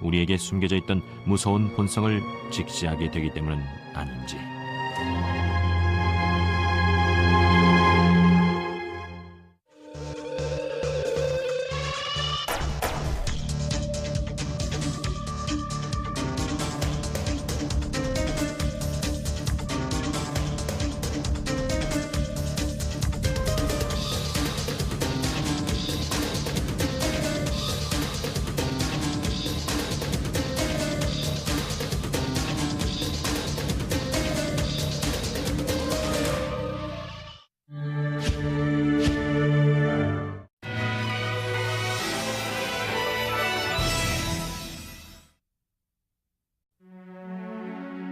우리에게 숨겨져 있던 무서운 본성을 직시하게 되기 때문은 아닌지.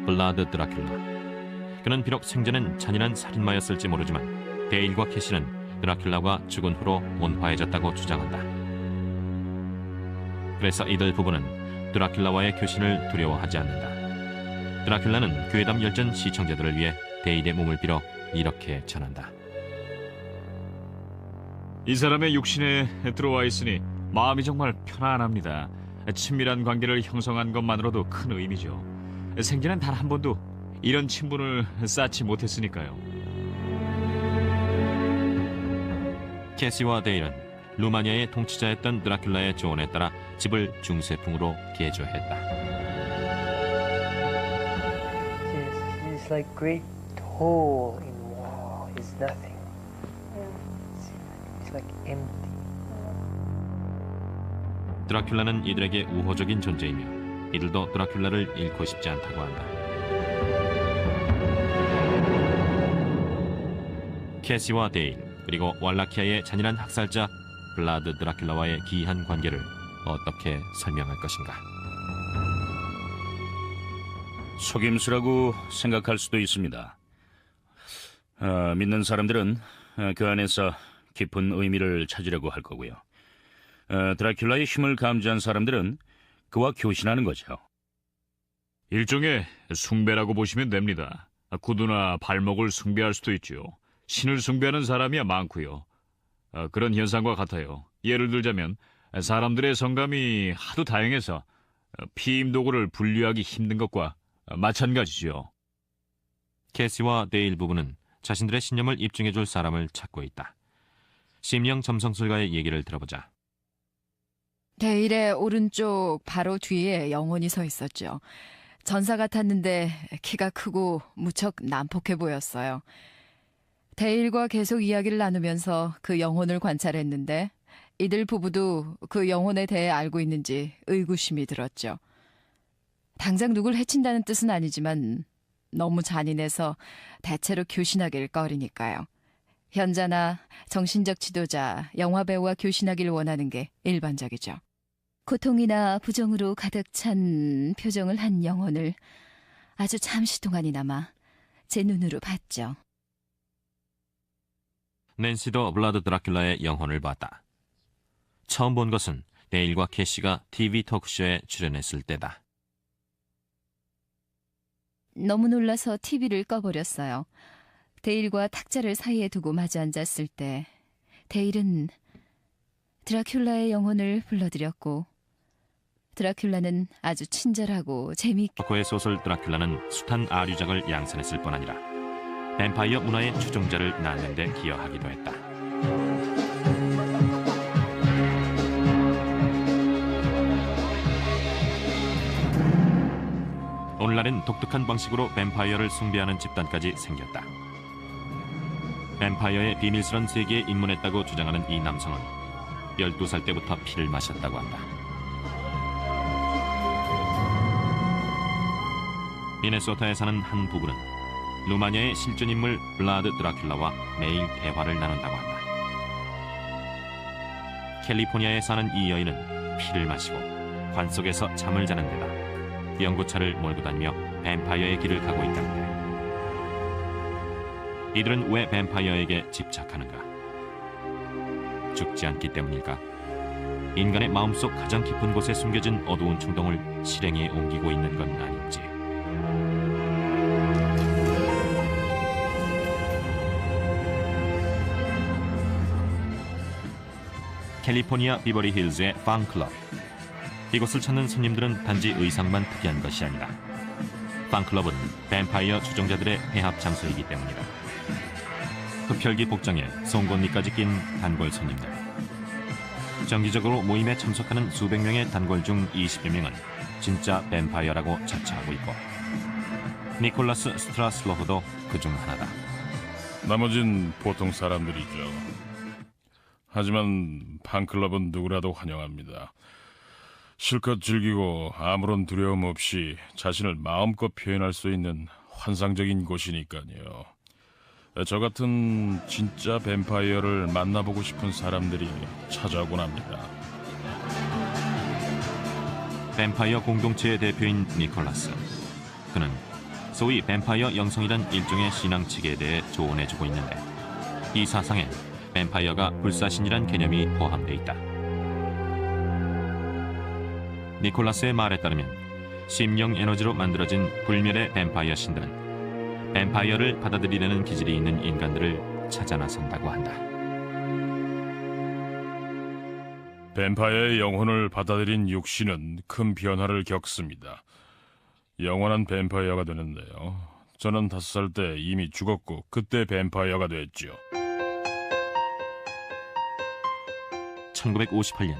블라드 드라큘라. 그는 비록 생전엔 잔인한 살인마였을지 모르지만 데일과 캐시는 드라큘라가 죽은 후로 온화해졌다고 주장한다. 그래서 이들 부부는 드라큘라와의 교신을 두려워하지 않는다. 드라큘라는 괴담 열전 시청자들을 위해 데일의 몸을 빌어 이렇게 전한다. 이 사람의 육신에 들어와 있으니 마음이 정말 편안합니다. 친밀한 관계를 형성한 것만으로도 큰 의미죠. 생전엔 단 한 번도 이런 친분을 쌓지 못했으니까요. 캐시와 데일은 루마니아의 통치자였던 드라큘라의 조언에 따라 집을 중세풍으로 개조했다. This like great hole in wall is nothing. It's like empty. 드라큘라는 이들에게 우호적인 존재이며 이들도 드라큘라를 잃고 싶지 않다고 한다. 캐시와 데일, 그리고 왈라키아의 잔인한 학살자 블라드 드라큘라와의 기이한 관계를 어떻게 설명할 것인가? 속임수라고 생각할 수도 있습니다. 믿는 사람들은 그 안에서 깊은 의미를 찾으려고 할 거고요. 드라큘라의 힘을 감지한 사람들은 그와 교신하는 거죠. 일종의 숭배라고 보시면 됩니다. 구두나 발목을 숭배할 수도 있죠. 신을 숭배하는 사람이야 많고요. 그런 현상과 같아요. 예를 들자면 사람들의 성감이 하도 다양해서 피임 도구를 분류하기 힘든 것과 마찬가지죠. 캐시와 데일 부부는 자신들의 신념을 입증해줄 사람을 찾고 있다. 심령 점성술가의 얘기를 들어보자. 데일의 오른쪽 바로 뒤에 영혼이 서 있었죠. 전사 같았는데 키가 크고 무척 난폭해 보였어요. 데일과 계속 이야기를 나누면서 그 영혼을 관찰했는데 이들 부부도 그 영혼에 대해 알고 있는지 의구심이 들었죠. 당장 누굴 해친다는 뜻은 아니지만 너무 잔인해서 대체로 교신하길 꺼리니까요. 현자나 정신적 지도자, 영화배우와 교신하길 원하는 게 일반적이죠. 고통이나 부정으로 가득 찬 표정을 한 영혼을 아주 잠시 동안이나마 제 눈으로 봤죠. 낸시도 블라드 드라큘라의 영혼을 봤다. 처음 본 것은 데일과 캐시가 TV 토크쇼에 출연했을 때다. 너무 놀라서 TV를 꺼버렸어요. 데일과 탁자를 사이에 두고 마주 앉았을 때 데일은 드라큘라의 영혼을 불러들였고 드라큘라는 아주 친절하고 재미있게 그의 소설 드라큘라는 숱한 아류작을 양산했을 뿐 아니라 뱀파이어 문화의 추종자를 낳는 데 기여하기도 했다. 오늘날엔 독특한 방식으로 뱀파이어를 숭배하는 집단까지 생겼다. 뱀파이어의 비밀스런 세계에 입문했다고 주장하는 이 남성은 12살 때부터 피를 마셨다고 한다. 미네소타에 사는 한 부부는 루마니아의 실존 인물 블라드 드라큘라와 매일 대화를 나눈다고 한다. 캘리포니아에 사는 이 여인은 피를 마시고 관 속에서 잠을 자는 데다 연구차를 몰고 다니며 뱀파이어의 길을 가고 있다는데 이들은 왜 뱀파이어에게 집착하는가? 죽지 않기 때문일까? 인간의 마음속 가장 깊은 곳에 숨겨진 어두운 충동을 실행에 옮기고 있는 건 아닌지. 캘리포니아 비버리 힐즈의 팡클럽. 이곳을 찾는 손님들은 단지 의상만 특이한 것이 아니다. 팡클럽은 뱀파이어 추종자들의 회합 장소이기 때문이다. 흡혈귀 복장에 송곳니까지 낀 단골 손님들. 정기적으로 모임에 참석하는 수백 명의 단골 중 20여 명은 진짜 뱀파이어라고 자처하고 있고 니콜라스 스트라슬로프도 그중 하나다. 나머진 보통 사람들이죠. 하지만 팬클럽은 누구라도 환영합니다. 실컷 즐기고 아무런 두려움 없이 자신을 마음껏 표현할 수 있는 환상적인 곳이니까요. 저 같은 진짜 뱀파이어를 만나보고 싶은 사람들이 찾아오곤 합니다. 뱀파이어 공동체의 대표인 니콜라스. 그는 소위 뱀파이어 영성이란 일종의 신앙 체계에 대해 조언해주고 있는데 이 사상엔 뱀파이어가 불사신이란 개념이 포함되어 있다. 니콜라스의 말에 따르면 심령 에너지로 만들어진 불멸의 뱀파이어 신들은 뱀파이어를 받아들이려는 기질이 있는 인간들을 찾아 나선다고 한다. 뱀파이어의 영혼을 받아들인 육신은 큰 변화를 겪습니다. 영원한 뱀파이어가 되는데요. 저는 5살 때 이미 죽었고 그때 뱀파이어가 됐죠. 1958년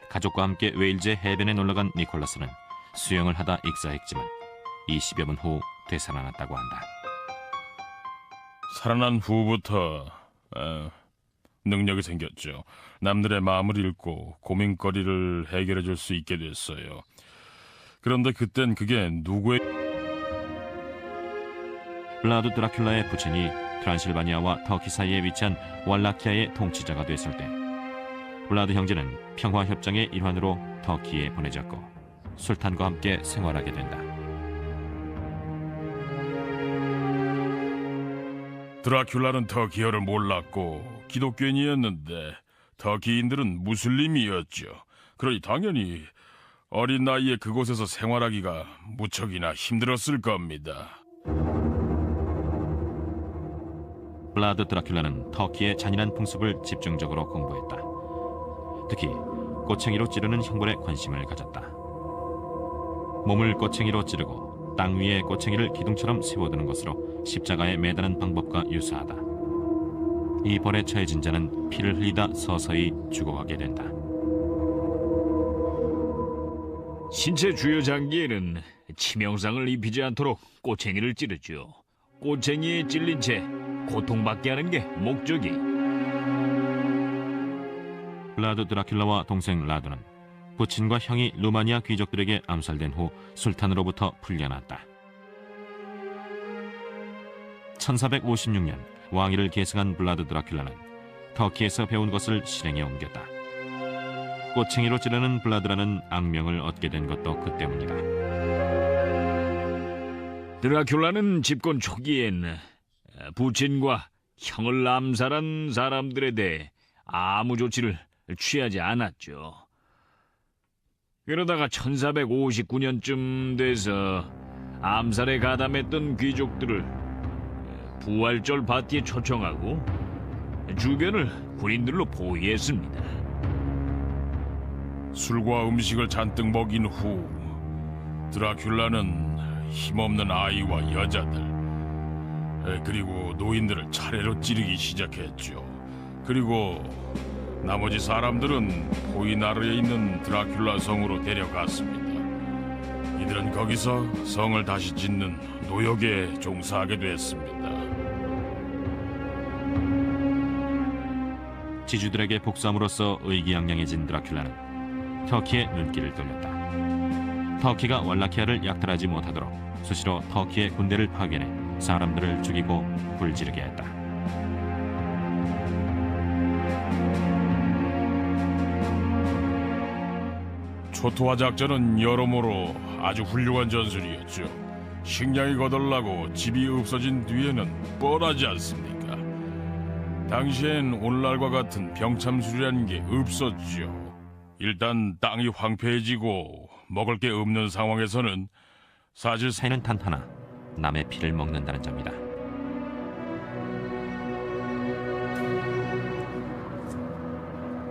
가족과 함께 웨일즈의 해변에 놀러간 니콜라스는 수영을 하다 익사했지만 20여 분 후 되살아났다고 한다. 살아난 후부터 능력이 생겼죠. 남들의 마음을 읽고 고민거리를 해결해 줄 수 있게 됐어요. 그런데 그땐 그게 누구의 블라드 드라큘라의 부친이 트란실바니아와 터키 사이에 위치한 왈라키아의 통치자가 됐을 때 블라드 형제는 평화협정의 일환으로 터키에 보내졌고 술탄과 함께 생활하게 된다. 드라큘라는 터키어를 몰랐고 기독교인이었는데 터키인들은 무슬림이었죠. 그러니 당연히 어린 나이에 그곳에서 생활하기가 무척이나 힘들었을 겁니다. 블라드 드라큘라는 터키의 잔인한 풍습을 집중적으로 공부했다. 특히 꼬챙이로 찌르는 형벌에 관심을 가졌다. 몸을 꼬챙이로 찌르고 땅 위에 꼬챙이를 기둥처럼 세워두는 것으로 십자가에 매다는 방법과 유사하다. 이 벌에 처해진 자는 피를 흘리다 서서히 죽어가게 된다. 신체 주요 장기에는 치명상을 입히지 않도록 꼬챙이를 찌르죠. 꼬챙이에 찔린 채 고통받게 하는 게 목적이. 블라드 드라큘라와 동생 라두는 부친과 형이 루마니아 귀족들에게 암살된 후 술탄으로부터 풀려났다. 1456년 왕위를 계승한 블라드 드라큘라는 터키에서 배운 것을 실행에 옮겼다. 꼬챙이로 찌르는 블라드라는 악명을 얻게 된 것도 그 때문이다. 드라큘라는 집권 초기엔 부친과 형을 암살한 사람들에 대해 아무 조치를 취하지 않았죠. 그러다가 1459년쯤 돼서 암살에 가담했던 귀족들을 부활절 파티에 초청하고 주변을 군인들로 포위했습니다. 술과 음식을 잔뜩 먹인 후 드라큘라는 힘없는 아이와 여자들 그리고 노인들을 차례로 찌르기 시작했죠. 그리고 나머지 사람들은 포이나르에 있는 드라큘라 성으로 데려갔습니다. 이들은 거기서 성을 다시 짓는 노역에 종사하게 됐습니다. 지주들에게 복수함으로써 의기양양해진 드라큘라는 터키의 눈길을 돌렸다. 터키가 왈라키아를 약탈하지 못하도록 수시로 터키의 군대를 파견해 사람들을 죽이고 불지르게 했다. 초토화 작전은 여러모로 아주 훌륭한 전술이었죠. 식량이 거덜나고 집이 없어진 뒤에는 뻔하지 않습니까? 당시엔 오늘날과 같은 병참술이라는 게 없었죠. 일단 땅이 황폐해지고 먹을 게 없는 상황에서는 사실 새는 단 하나, 남의 피를 먹는다는 점이다.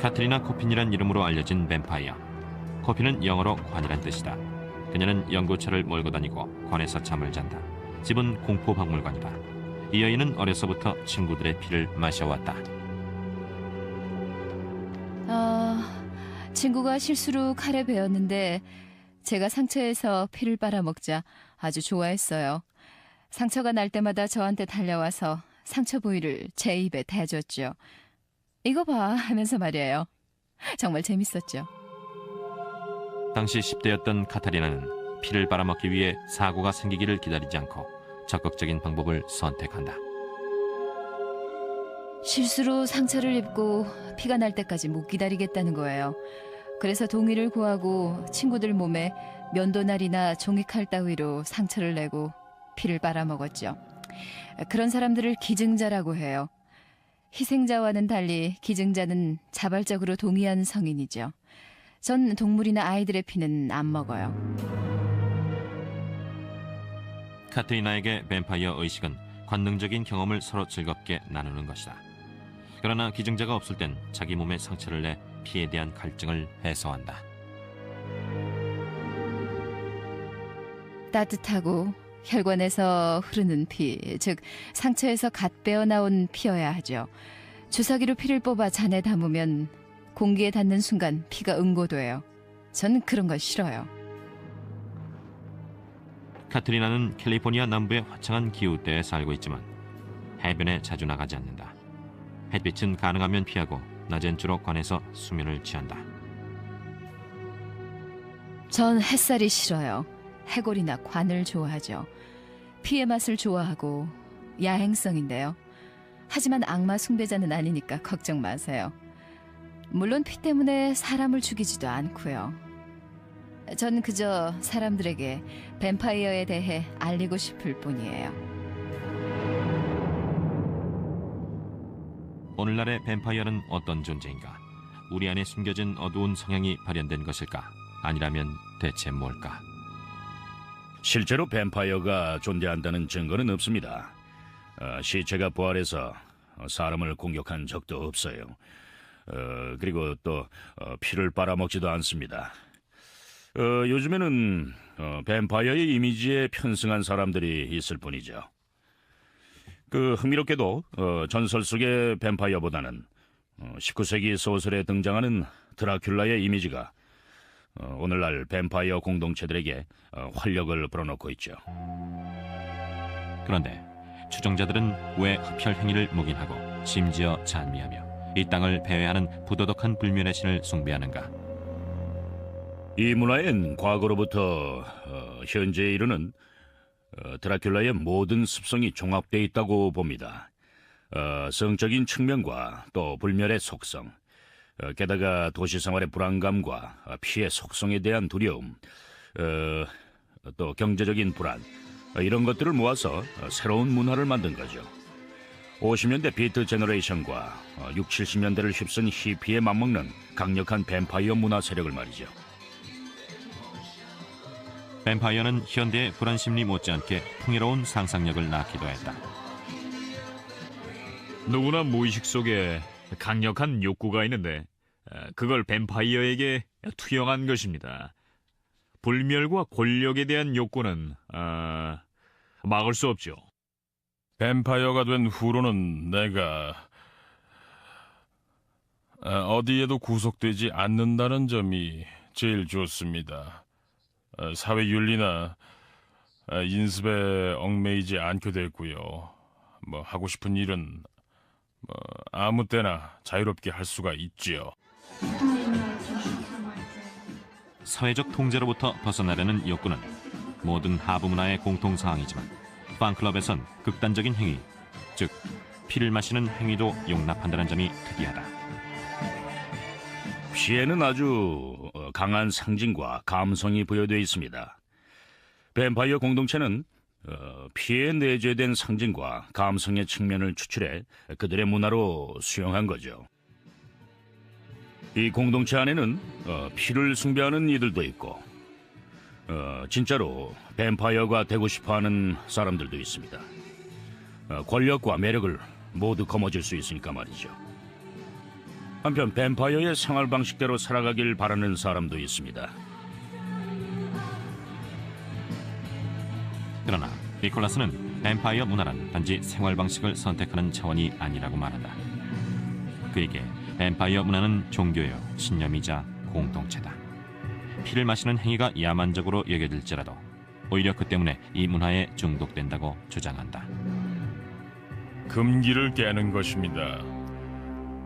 카트리나 코핀이란 이름으로 알려진 뱀파이어. 코핀은 영어로 관이란 뜻이다. 그녀는 연구차를 몰고 다니고 관에서 잠을 잔다. 집은 공포박물관이다. 이 여인은 어려서부터 친구들의 피를 마셔왔다. 친구가 실수로 칼에 베었는데 제가 상처에서 피를 빨아먹자 아주 좋아했어요. 상처가 날 때마다 저한테 달려와서 상처 부위를 제 입에 대줬죠. 이거 봐 하면서 말이에요. 정말 재밌었죠. 당시 10대였던 카타리나는 피를 빨아먹기 위해 사고가 생기기를 기다리지 않고 적극적인 방법을 선택한다. 실수로 상처를 입고 피가 날 때까지 못 기다리겠다는 거예요. 그래서 동의를 구하고 친구들 몸에 면도날이나 종이칼 따위로 상처를 내고 피를 빨아먹었죠. 그런 사람들을 기증자라고 해요. 희생자와는 달리 기증자는 자발적으로 동의한 성인이죠. 전 동물이나 아이들의 피는 안 먹어요. 카트리나에게 뱀파이어 의식은 관능적인 경험을 서로 즐겁게 나누는 것이다. 그러나 기증자가 없을 땐 자기 몸에 상처를 내 피에 대한 갈증을 해소한다. 따뜻하고 혈관에서 흐르는 피, 즉 상처에서 갓 빼어나온 피여야 하죠. 주사기로 피를 뽑아 잔에 담으면 공기에 닿는 순간 피가 응고돼요. 전 그런 거 싫어요. 카트리나는 캘리포니아 남부의 화창한 기후대에 살고 있지만 해변에 자주 나가지 않는다. 햇빛은 가능하면 피하고 낮엔 주로 관에서 수면을 취한다. 전 햇살이 싫어요. 해골이나 관을 좋아하죠. 피의 맛을 좋아하고 야행성인데요. 하지만 악마 숭배자는 아니니까 걱정 마세요. 물론 피 때문에 사람을 죽이지도 않고요. 전 그저 사람들에게 뱀파이어에 대해 알리고 싶을 뿐이에요. 오늘날의 뱀파이어는 어떤 존재인가? 우리 안에 숨겨진 어두운 성향이 발현된 것일까? 아니라면 대체 뭘까? 실제로 뱀파이어가 존재한다는 증거는 없습니다. 시체가 부활해서 사람을 공격한 적도 없어요. 그리고 또 피를 빨아먹지도 않습니다. 요즘에는 뱀파이어의 이미지에 편승한 사람들이 있을 뿐이죠. 흥미롭게도 전설 속의 뱀파이어보다는 19세기 소설에 등장하는 드라큘라의 이미지가 오늘날 뱀파이어 공동체들에게 활력을 불어넣고 있죠. 그런데 추종자들은 왜 흡혈 행위를 묵인하고 심지어 찬미하며 이 땅을 배회하는 부도덕한 불면의 신을 숭배하는가? 이 문화엔 과거로부터 현재에 이르는 드라큘라의 모든 습성이 종합되어 있다고 봅니다. 성적인 측면과 또 불멸의 속성, 게다가 도시 생활의 불안감과 피해 속성에 대한 두려움, 또 경제적인 불안, 이런 것들을 모아서 새로운 문화를 만든 거죠. 50년대 비트 제너레이션과 60, 70년대를 휩쓴 히피에 맞먹는 강력한 뱀파이어 문화 세력을 말이죠. 뱀파이어는 현대의 불안 심리 못지않게 풍요로운 상상력을 낳기도 했다. 누구나 무의식 속에 강력한 욕구가 있는데 그걸 뱀파이어에게 투영한 것입니다. 불멸과 권력에 대한 욕구는 막을 수 없죠. 뱀파이어가 된 후로는 내가 어디에도 구속되지 않는다는 점이 제일 좋습니다. 사회윤리나 인습에 얽매이지 않게 됐고요. 하고 싶은 일은 아무 때나 자유롭게 할 수가 있지요. 사회적 통제로부터 벗어나려는 욕구는 모든 하부 문화의 공통사항이지만 팬클럽에선 극단적인 행위, 즉 피를 마시는 행위도 용납한다는 점이 특이하다. 피에는 아주 강한 상징과 감성이 부여되어 있습니다. 뱀파이어 공동체는 피에 내재된 상징과 감성의 측면을 추출해 그들의 문화로 수용한 거죠. 이 공동체 안에는 피를 숭배하는 이들도 있고 진짜로 뱀파이어가 되고 싶어하는 사람들도 있습니다. 권력과 매력을 모두 거머쥘 수 있으니까 말이죠. 한편 뱀파이어의 생활 방식대로 살아가길 바라는 사람도 있습니다. 그러나 니콜라스는 뱀파이어 문화란 단지 생활 방식을 선택하는 차원이 아니라고 말한다. 그에게 뱀파이어 문화는 종교요 신념이자 공동체다. 피를 마시는 행위가 야만적으로 여겨질지라도 오히려 그 때문에 이 문화에 중독된다고 주장한다. 금기를 깨는 것입니다.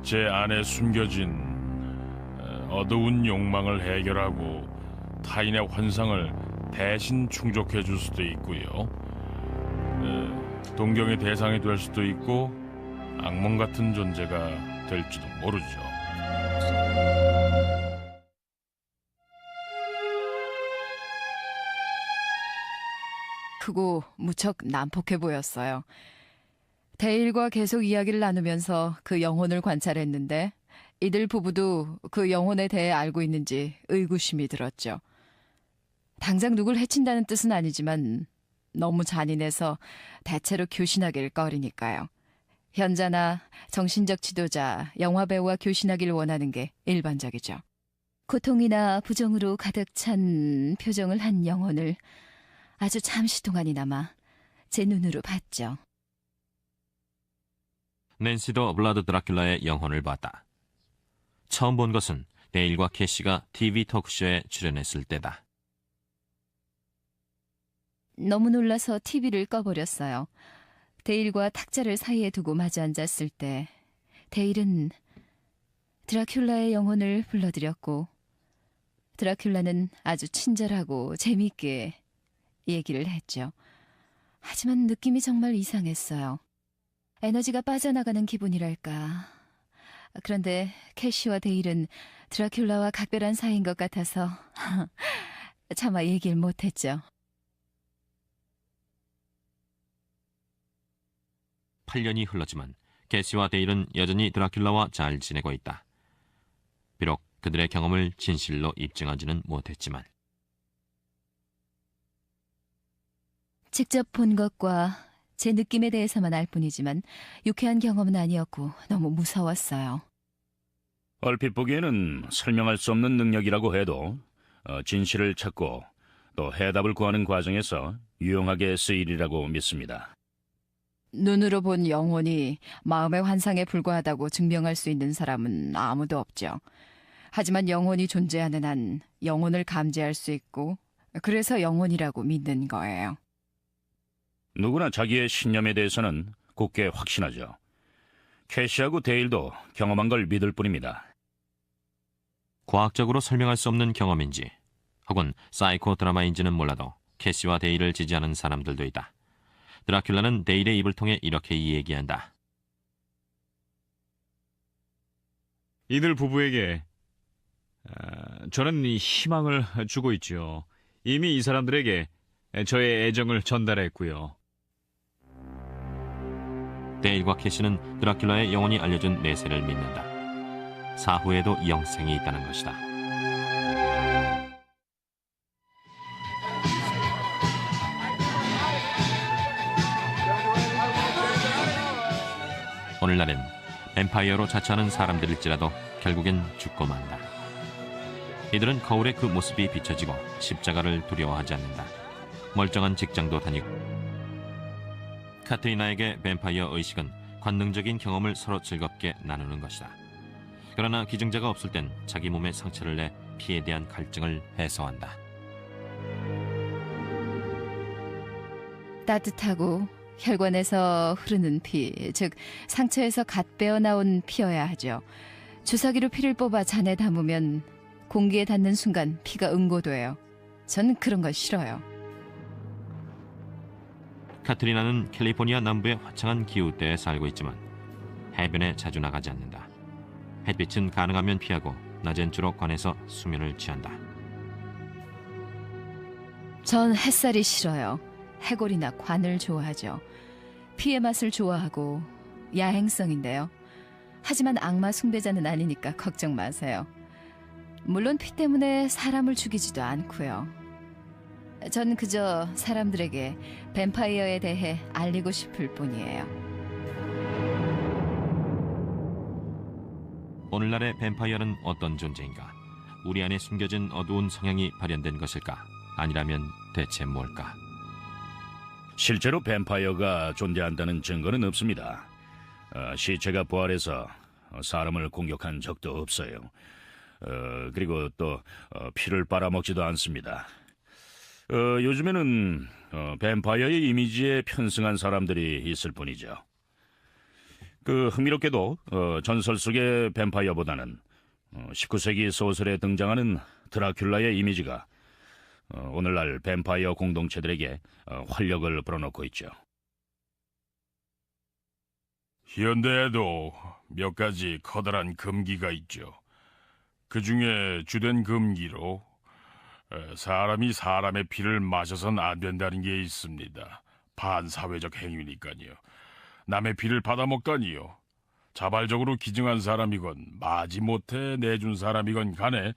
제 안에 숨겨진 어두운 욕망을 해결하고 타인의 환상을 대신 충족해 줄 수도 있고요. 동경의 대상이 될 수도 있고 악몽 같은 존재가 될지도 모르죠. 크고 무척 난폭해 보였어요. 데일과 계속 이야기를 나누면서 그 영혼을 관찰했는데 이들 부부도 그 영혼에 대해 알고 있는지 의구심이 들었죠. 당장 누굴 해친다는 뜻은 아니지만 너무 잔인해서 대체로 교신하길 꺼리니까요. 현자나 정신적 지도자, 영화배우와 교신하길 원하는 게 일반적이죠. 고통이나 부정으로 가득 찬 표정을 한 영혼을 아주 잠시 동안이나마 제 눈으로 봤죠. 낸시도 블라드 드라큘라의 영혼을 봤다. 처음 본 것은 데일과 캐시가 TV 토크쇼에 출연했을 때다. 너무 놀라서 TV를 꺼버렸어요. 데일과 탁자를 사이에 두고 마주 앉았을 때 데일은 드라큘라의 영혼을 불러들였고 드라큘라는 아주 친절하고 재미있게 얘기를 했죠. 하지만 느낌이 정말 이상했어요. 에너지가 빠져나가는 기분이랄까. 그런데 캐시와 데일은 드라큘라와 각별한 사이인 것 같아서 차마 얘기를 못했죠. 8년이 흘렀지만 캐시와 데일은 여전히 드라큘라와 잘 지내고 있다. 비록 그들의 경험을 진실로 입증하지는 못했지만 직접 본 것과 제 느낌에 대해서만 알 뿐이지만 유쾌한 경험은 아니었고 너무 무서웠어요. 얼핏 보기에는 설명할 수 없는 능력이라고 해도 진실을 찾고 또 해답을 구하는 과정에서 유용하게 쓰이리라고 믿습니다. 눈으로 본 영혼이 마음의 환상에 불과하다고 증명할 수 있는 사람은 아무도 없죠. 하지만 영혼이 존재하는 한 영혼을 감지할 수 있고 그래서 영혼이라고 믿는 거예요. 누구나 자기의 신념에 대해서는 굳게 확신하죠. 캐시하고 데일도 경험한 걸 믿을 뿐입니다. 과학적으로 설명할 수 없는 경험인지 혹은 사이코 드라마인지는 몰라도 캐시와 데일을 지지하는 사람들도 있다. 드라큘라는 데일의 입을 통해 이렇게 이야기한다. 이들 부부에게 저는 이 희망을 주고 있죠. 이미 이 사람들에게 저의 애정을 전달했고요. 데일과 캐시는 드라큘라의 영혼이 알려준 내세를 믿는다. 사후에도 영생이 있다는 것이다. 오늘날엔 뱀파이어로 자처하는 사람들일지라도 결국엔 죽고 만다. 이들은 거울에 그 모습이 비춰지고 십자가를 두려워하지 않는다. 멀쩡한 직장도 다니고. 카트리나에게 뱀파이어 의식은 관능적인 경험을 서로 즐겁게 나누는 것이다. 그러나 기증자가 없을 땐 자기 몸에 상처를 내 피에 대한 갈증을 해소한다. 따뜻하고 혈관에서 흐르는 피, 즉 상처에서 갓 빼어나온 피여야 하죠. 주사기로 피를 뽑아 잔에 담으면 공기에 닿는 순간 피가 응고돼요. 전 그런 거 싫어요. 카트리나는 캘리포니아 남부의 화창한 기후대에 살고 있지만 해변에 자주 나가지 않는다. 햇빛은 가능하면 피하고 낮엔 주로 관에서 수면을 취한다. 전 햇살이 싫어요. 해골이나 관을 좋아하죠. 피의 맛을 좋아하고 야행성인데요. 하지만 악마 숭배자는 아니니까 걱정 마세요. 물론 피 때문에 사람을 죽이지도 않고요. 전 그저 사람들에게 뱀파이어에 대해 알리고 싶을 뿐이에요. 오늘날의 뱀파이어는 어떤 존재인가? 우리 안에 숨겨진 어두운 성향이 발현된 것일까? 아니라면 대체 뭘까? 실제로 뱀파이어가 존재한다는 증거는 없습니다. 시체가 부활해서 사람을 공격한 적도 없어요. 그리고 또 피를 빨아먹지도 않습니다. 요즘에는 뱀파이어의 이미지에 편승한 사람들이 있을 뿐이죠. 흥미롭게도 전설 속의 뱀파이어보다는 19세기 소설에 등장하는 드라큘라의 이미지가 오늘날 뱀파이어 공동체들에게 활력을 불어넣고 있죠. 현대에도 몇 가지 커다란 금기가 있죠. 그 중에 주된 금기로 사람이 사람의 피를 마셔선 안 된다는 게 있습니다. 반사회적 행위니까요. 남의 피를 받아먹다니요. 자발적으로 기증한 사람이건 마지못해 내준 사람이건 간에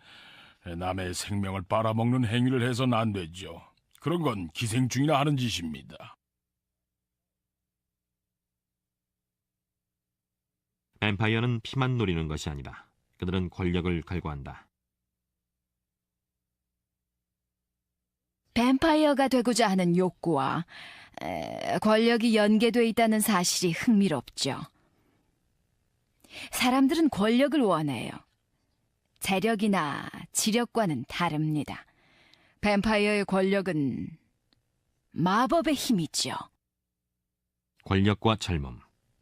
남의 생명을 빨아먹는 행위를 해선 안 되죠. 그런 건 기생충이나 하는 짓입니다. 뱀파이어는 피만 노리는 것이 아니다. 그들은 권력을 갈구한다. 뱀파이어가 되고자 하는 욕구와 권력이 연계돼 있다는 사실이 흥미롭죠. 사람들은 권력을 원해요. 재력이나 지력과는 다릅니다. 뱀파이어의 권력은 마법의 힘이죠. 권력과 젊음,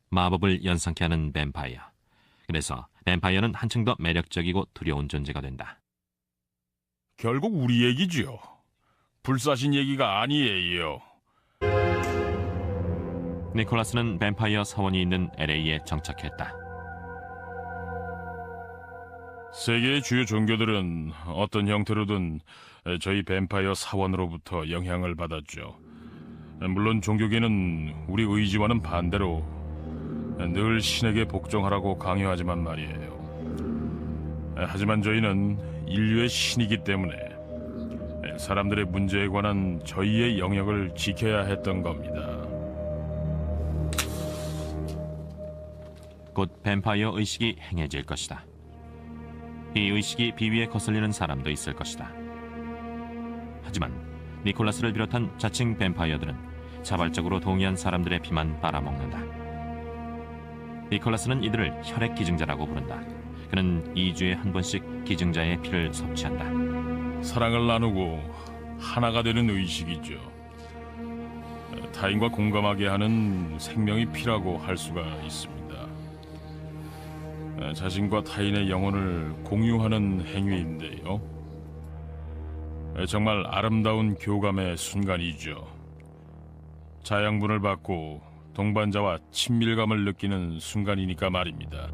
마법을 연상케 하는 뱀파이어. 그래서 뱀파이어는 한층 더 매력적이고 두려운 존재가 된다. 결국 우리 얘기죠. 불사신 얘기가 아니에요. 니콜라스는 뱀파이어 사원이 있는 LA에 정착했다. 세계의 주요 종교들은 어떤 형태로든 저희 뱀파이어 사원으로부터 영향을 받았죠. 물론 종교계는 우리 의지와는 반대로 늘 신에게 복종하라고 강요하지만 말이에요. 하지만 저희는 인류의 신이기 때문에 사람들의 문제에 관한 저희의 영역을 지켜야 했던 겁니다. 곧 뱀파이어 의식이 행해질 것이다. 이 의식이 비위에 거슬리는 사람도 있을 것이다. 하지만 니콜라스를 비롯한 자칭 뱀파이어들은 자발적으로 동의한 사람들의 피만 빨아먹는다. 니콜라스는 이들을 혈액 기증자라고 부른다. 그는 2주에 한 번씩 기증자의 피를 섭취한다. 사랑을 나누고 하나가 되는 의식이죠. 타인과 공감하게 하는 생명의 피라고 할 수가 있습니다. 자신과 타인의 영혼을 공유하는 행위인데요. 정말 아름다운 교감의 순간이죠. 자양분을 받고 동반자와 친밀감을 느끼는 순간이니까 말입니다.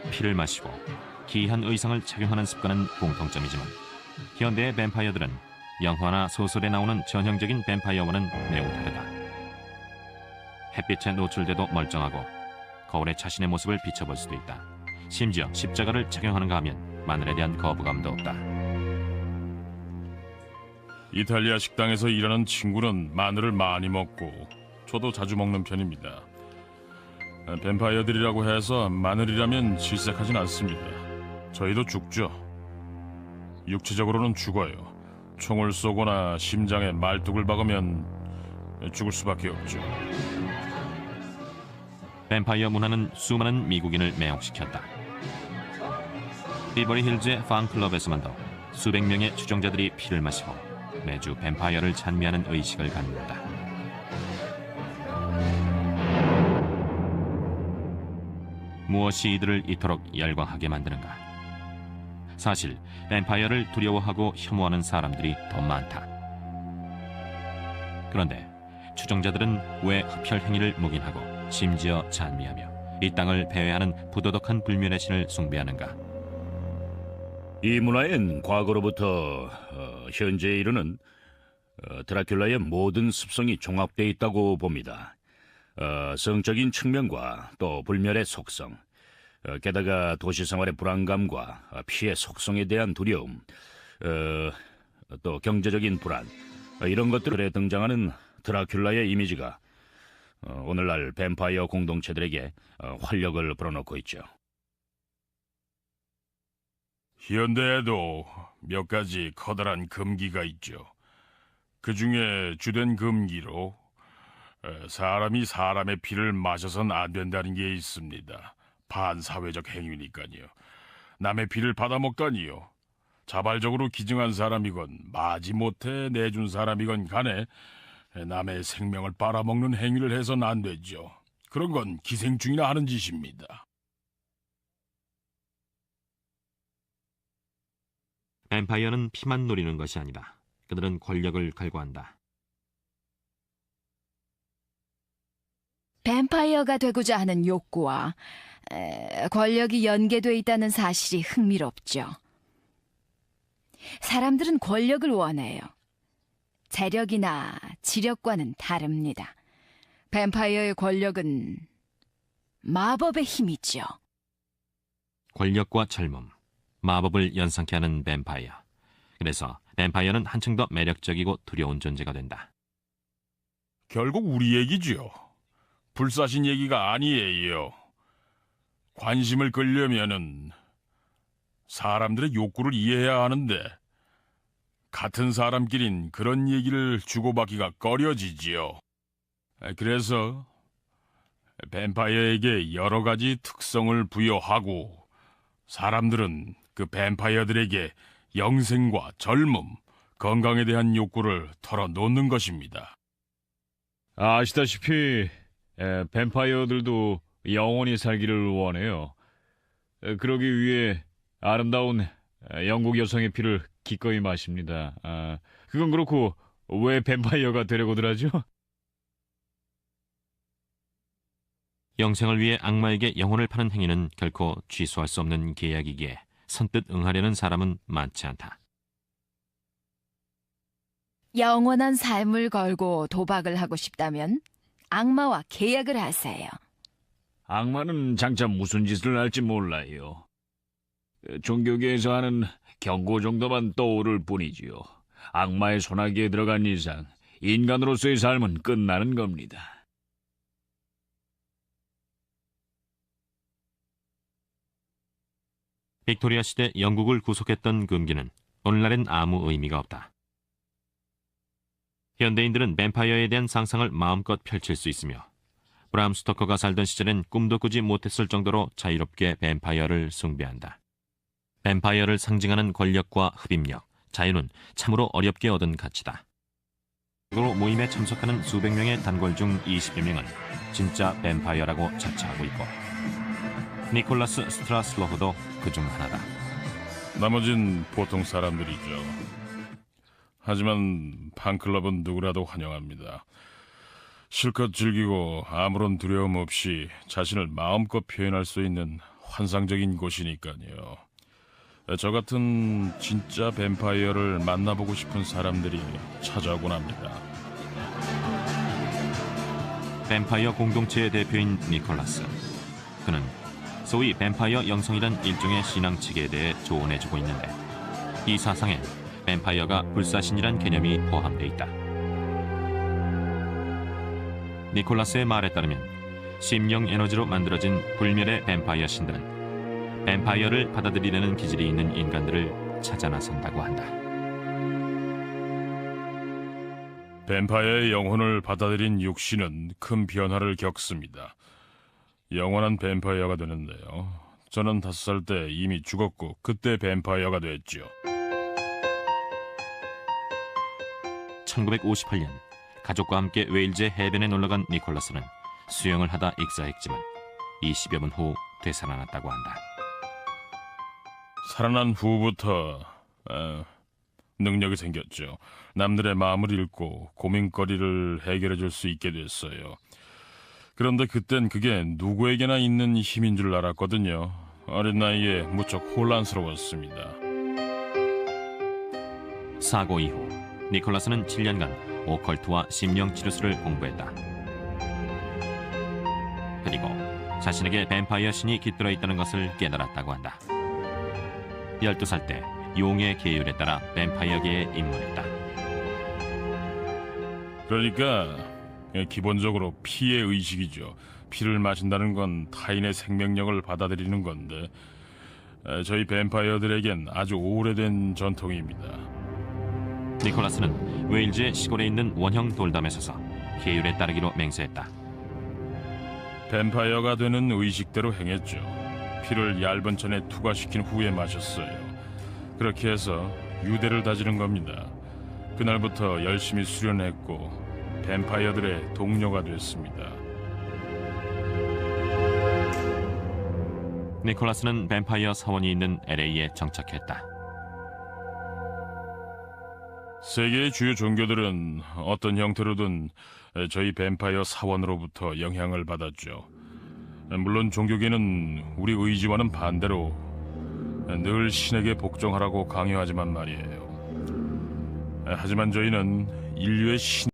피를 마시고 기이한 의상을 착용하는 습관은 공통점이지만 현대의 뱀파이어들은 영화나 소설에 나오는 전형적인 뱀파이어와는 매우 다르다. 햇빛에 노출돼도 멀쩡하고 거울에 자신의 모습을 비춰볼 수도 있다. 심지어 십자가를 착용하는가 하면 마늘에 대한 거부감도 없다. 이탈리아 식당에서 일하는 친구는 마늘을 많이 먹고 저도 자주 먹는 편입니다. 뱀파이어들이라고 해서 마늘이라면 질색하진 않습니다. 저희도 죽죠. 육체적으로는 죽어요. 총을 쏘거나 심장에 말뚝을 박으면 죽을 수밖에 없죠. 뱀파이어 문화는 수많은 미국인을 매혹시켰다. 비버리 힐즈의 팡클럽에서만도 수백 명의 추종자들이 피를 마시고 매주 뱀파이어를 찬미하는 의식을 갖는다. 무엇이 이들을 이토록 열광하게 만드는가? 사실 뱀파이어를 두려워하고 혐오하는 사람들이 더 많다. 그런데 추종자들은 왜 흡혈 행위를 묵인하고 심지어 찬미하며 이 땅을 배회하는 부도덕한 불면의 신을 숭배하는가? 이 문화엔 과거로부터 현재에 이르는 드라큘라의 모든 습성이 종합되어 있다고 봅니다. 성적인 측면과 또 불멸의 속성, 게다가 도시 생활의 불안감과 피해 속성에 대한 두려움, 또 경제적인 불안, 이런 것들에 등장하는 드라큘라의 이미지가 오늘날 뱀파이어 공동체들에게 활력을 불어넣고 있죠. 현대에도 몇 가지 커다란 금기가 있죠. 그 중에 주된 금기로 사람이 사람의 피를 마셔선 안 된다는 게 있습니다. 반사회적 행위니까요. 남의 피를 받아먹다니요. 자발적으로 기증한 사람이건 마지못해 내준 사람이건 간에 남의 생명을 빨아먹는 행위를 해선 안 되죠. 그런 건 기생충이나 하는 짓입니다. 뱀파이어는 피만 노리는 것이 아니다. 그들은 권력을 갈구한다. 뱀파이어가 되고자 하는 욕구와 권력이 연계돼 있다는 사실이 흥미롭죠. 사람들은 권력을 원해요. 재력이나 지력과는 다릅니다. 뱀파이어의 권력은 마법의 힘이죠. 권력과 젊음, 마법을 연상케 하는 뱀파이어. 그래서 뱀파이어는 한층 더 매력적이고 두려운 존재가 된다. 결국 우리 얘기죠. 불사신 얘기가 아니에요. 관심을 끌려면은 사람들의 욕구를 이해해야 하는데 같은 사람끼린 그런 얘기를 주고받기가 꺼려지지요. 그래서 뱀파이어에게 여러 가지 특성을 부여하고 사람들은 그 뱀파이어들에게 영생과 젊음, 건강에 대한 욕구를 털어놓는 것입니다. 아시다시피 뱀파이어들도 영원히 살기를 원해요. 그러기 위해 아름다운 영국 여성의 피를 기꺼이 마십니다. 그건 그렇고 왜 뱀파이어가 되려고들 하죠? 영생을 위해 악마에게 영혼을 파는 행위는 결코 취소할 수 없는 계약이기에 선뜻 응하려는 사람은 많지 않다. 영원한 삶을 걸고 도박을 하고 싶다면 악마와 계약을 하세요. 악마는 장차 무슨 짓을 할지 몰라요. 종교계에서 하는 경고 정도만 떠오를 뿐이지요. 악마의 손아귀에 들어간 이상 인간으로서의 삶은 끝나는 겁니다. 빅토리아 시대 영국을 구속했던 금기는 오늘날엔 아무 의미가 없다. 현대인들은 뱀파이어에 대한 상상을 마음껏 펼칠 수 있으며 브람 스토커가 살던 시절엔 꿈도 꾸지 못했을 정도로 자유롭게 뱀파이어를 숭배한다. 뱀파이어를 상징하는 권력과 흡입력, 자유는 참으로 어렵게 얻은 가치다. 그로 모임에 참석하는 수백 명의 단골 중 20여 명은 진짜 뱀파이어라고 자처하고 있고 니콜라스 스트라슬로프도 그중 하나다. 나머진 보통 사람들이죠. 하지만 팬클럽은 누구라도 환영합니다. 실컷 즐기고 아무런 두려움 없이 자신을 마음껏 표현할 수 있는 환상적인 곳이니까요. 저 같은 진짜 뱀파이어를 만나보고 싶은 사람들이 찾아오곤 합니다. 뱀파이어 공동체의 대표인 니콜라스. 그는 소위 뱀파이어 영성이란 일종의 신앙 체계에 대해 조언해주고 있는데 이 사상엔 뱀파이어가 불사신이란 개념이 포함되어 있다. 니콜라스의 말에 따르면 심령 에너지로 만들어진 불멸의 뱀파이어 신들은 뱀파이어를 받아들이려는 기질이 있는 인간들을 찾아 나선다고 한다. 뱀파이어의 영혼을 받아들인 육신은 큰 변화를 겪습니다. 영원한 뱀파이어가 되는데요. 저는 5살 때 이미 죽었고 그때 뱀파이어가 됐죠. 1958년 가족과 함께 웨일즈의 해변에 놀러간 니콜라스는 수영을 하다 익사했지만 20여 분 후 되살아났다고 한다. 살아난 후부터 능력이 생겼죠. 남들의 마음을 읽고 고민거리를 해결해 줄 수 있게 됐어요. 그런데 그땐 그게 누구에게나 있는 힘인 줄 알았거든요. 어린 나이에 무척 혼란스러웠습니다. 사고 이후 니콜라스는 7년간 오컬트와 심령치료술을 공부했다. 그리고 자신에게 뱀파이어 신이 깃들어 있다는 것을 깨달았다고 한다. 12살 때 용의 계율에 따라 뱀파이어계에 입문했다. 그러니까 기본적으로 피의 의식이죠. 피를 마신다는 건 타인의 생명력을 받아들이는 건데 저희 뱀파이어들에겐 아주 오래된 전통입니다. 니콜라스는 웨일즈의 시골에 있는 원형 돌담에 서서 계율에 따르기로 맹세했다. 뱀파이어가 되는 의식대로 행했죠. 피를 얇은 천에 투과시킨 후에 마셨어요. 그렇게 해서 유대를 다지는 겁니다. 그날부터 열심히 수련했고 뱀파이어들의 동료가 됐습니다. 니콜라스는 뱀파이어 사원이 있는 LA에 정착했다. 세계의 주요 종교들은 어떤 형태로든 저희 뱀파이어 사원으로부터 영향을 받았죠. 물론 종교계는 우리 의지와는 반대로 늘 신에게 복종하라고 강요하지만 말이에요. 하지만 저희는 인류의 신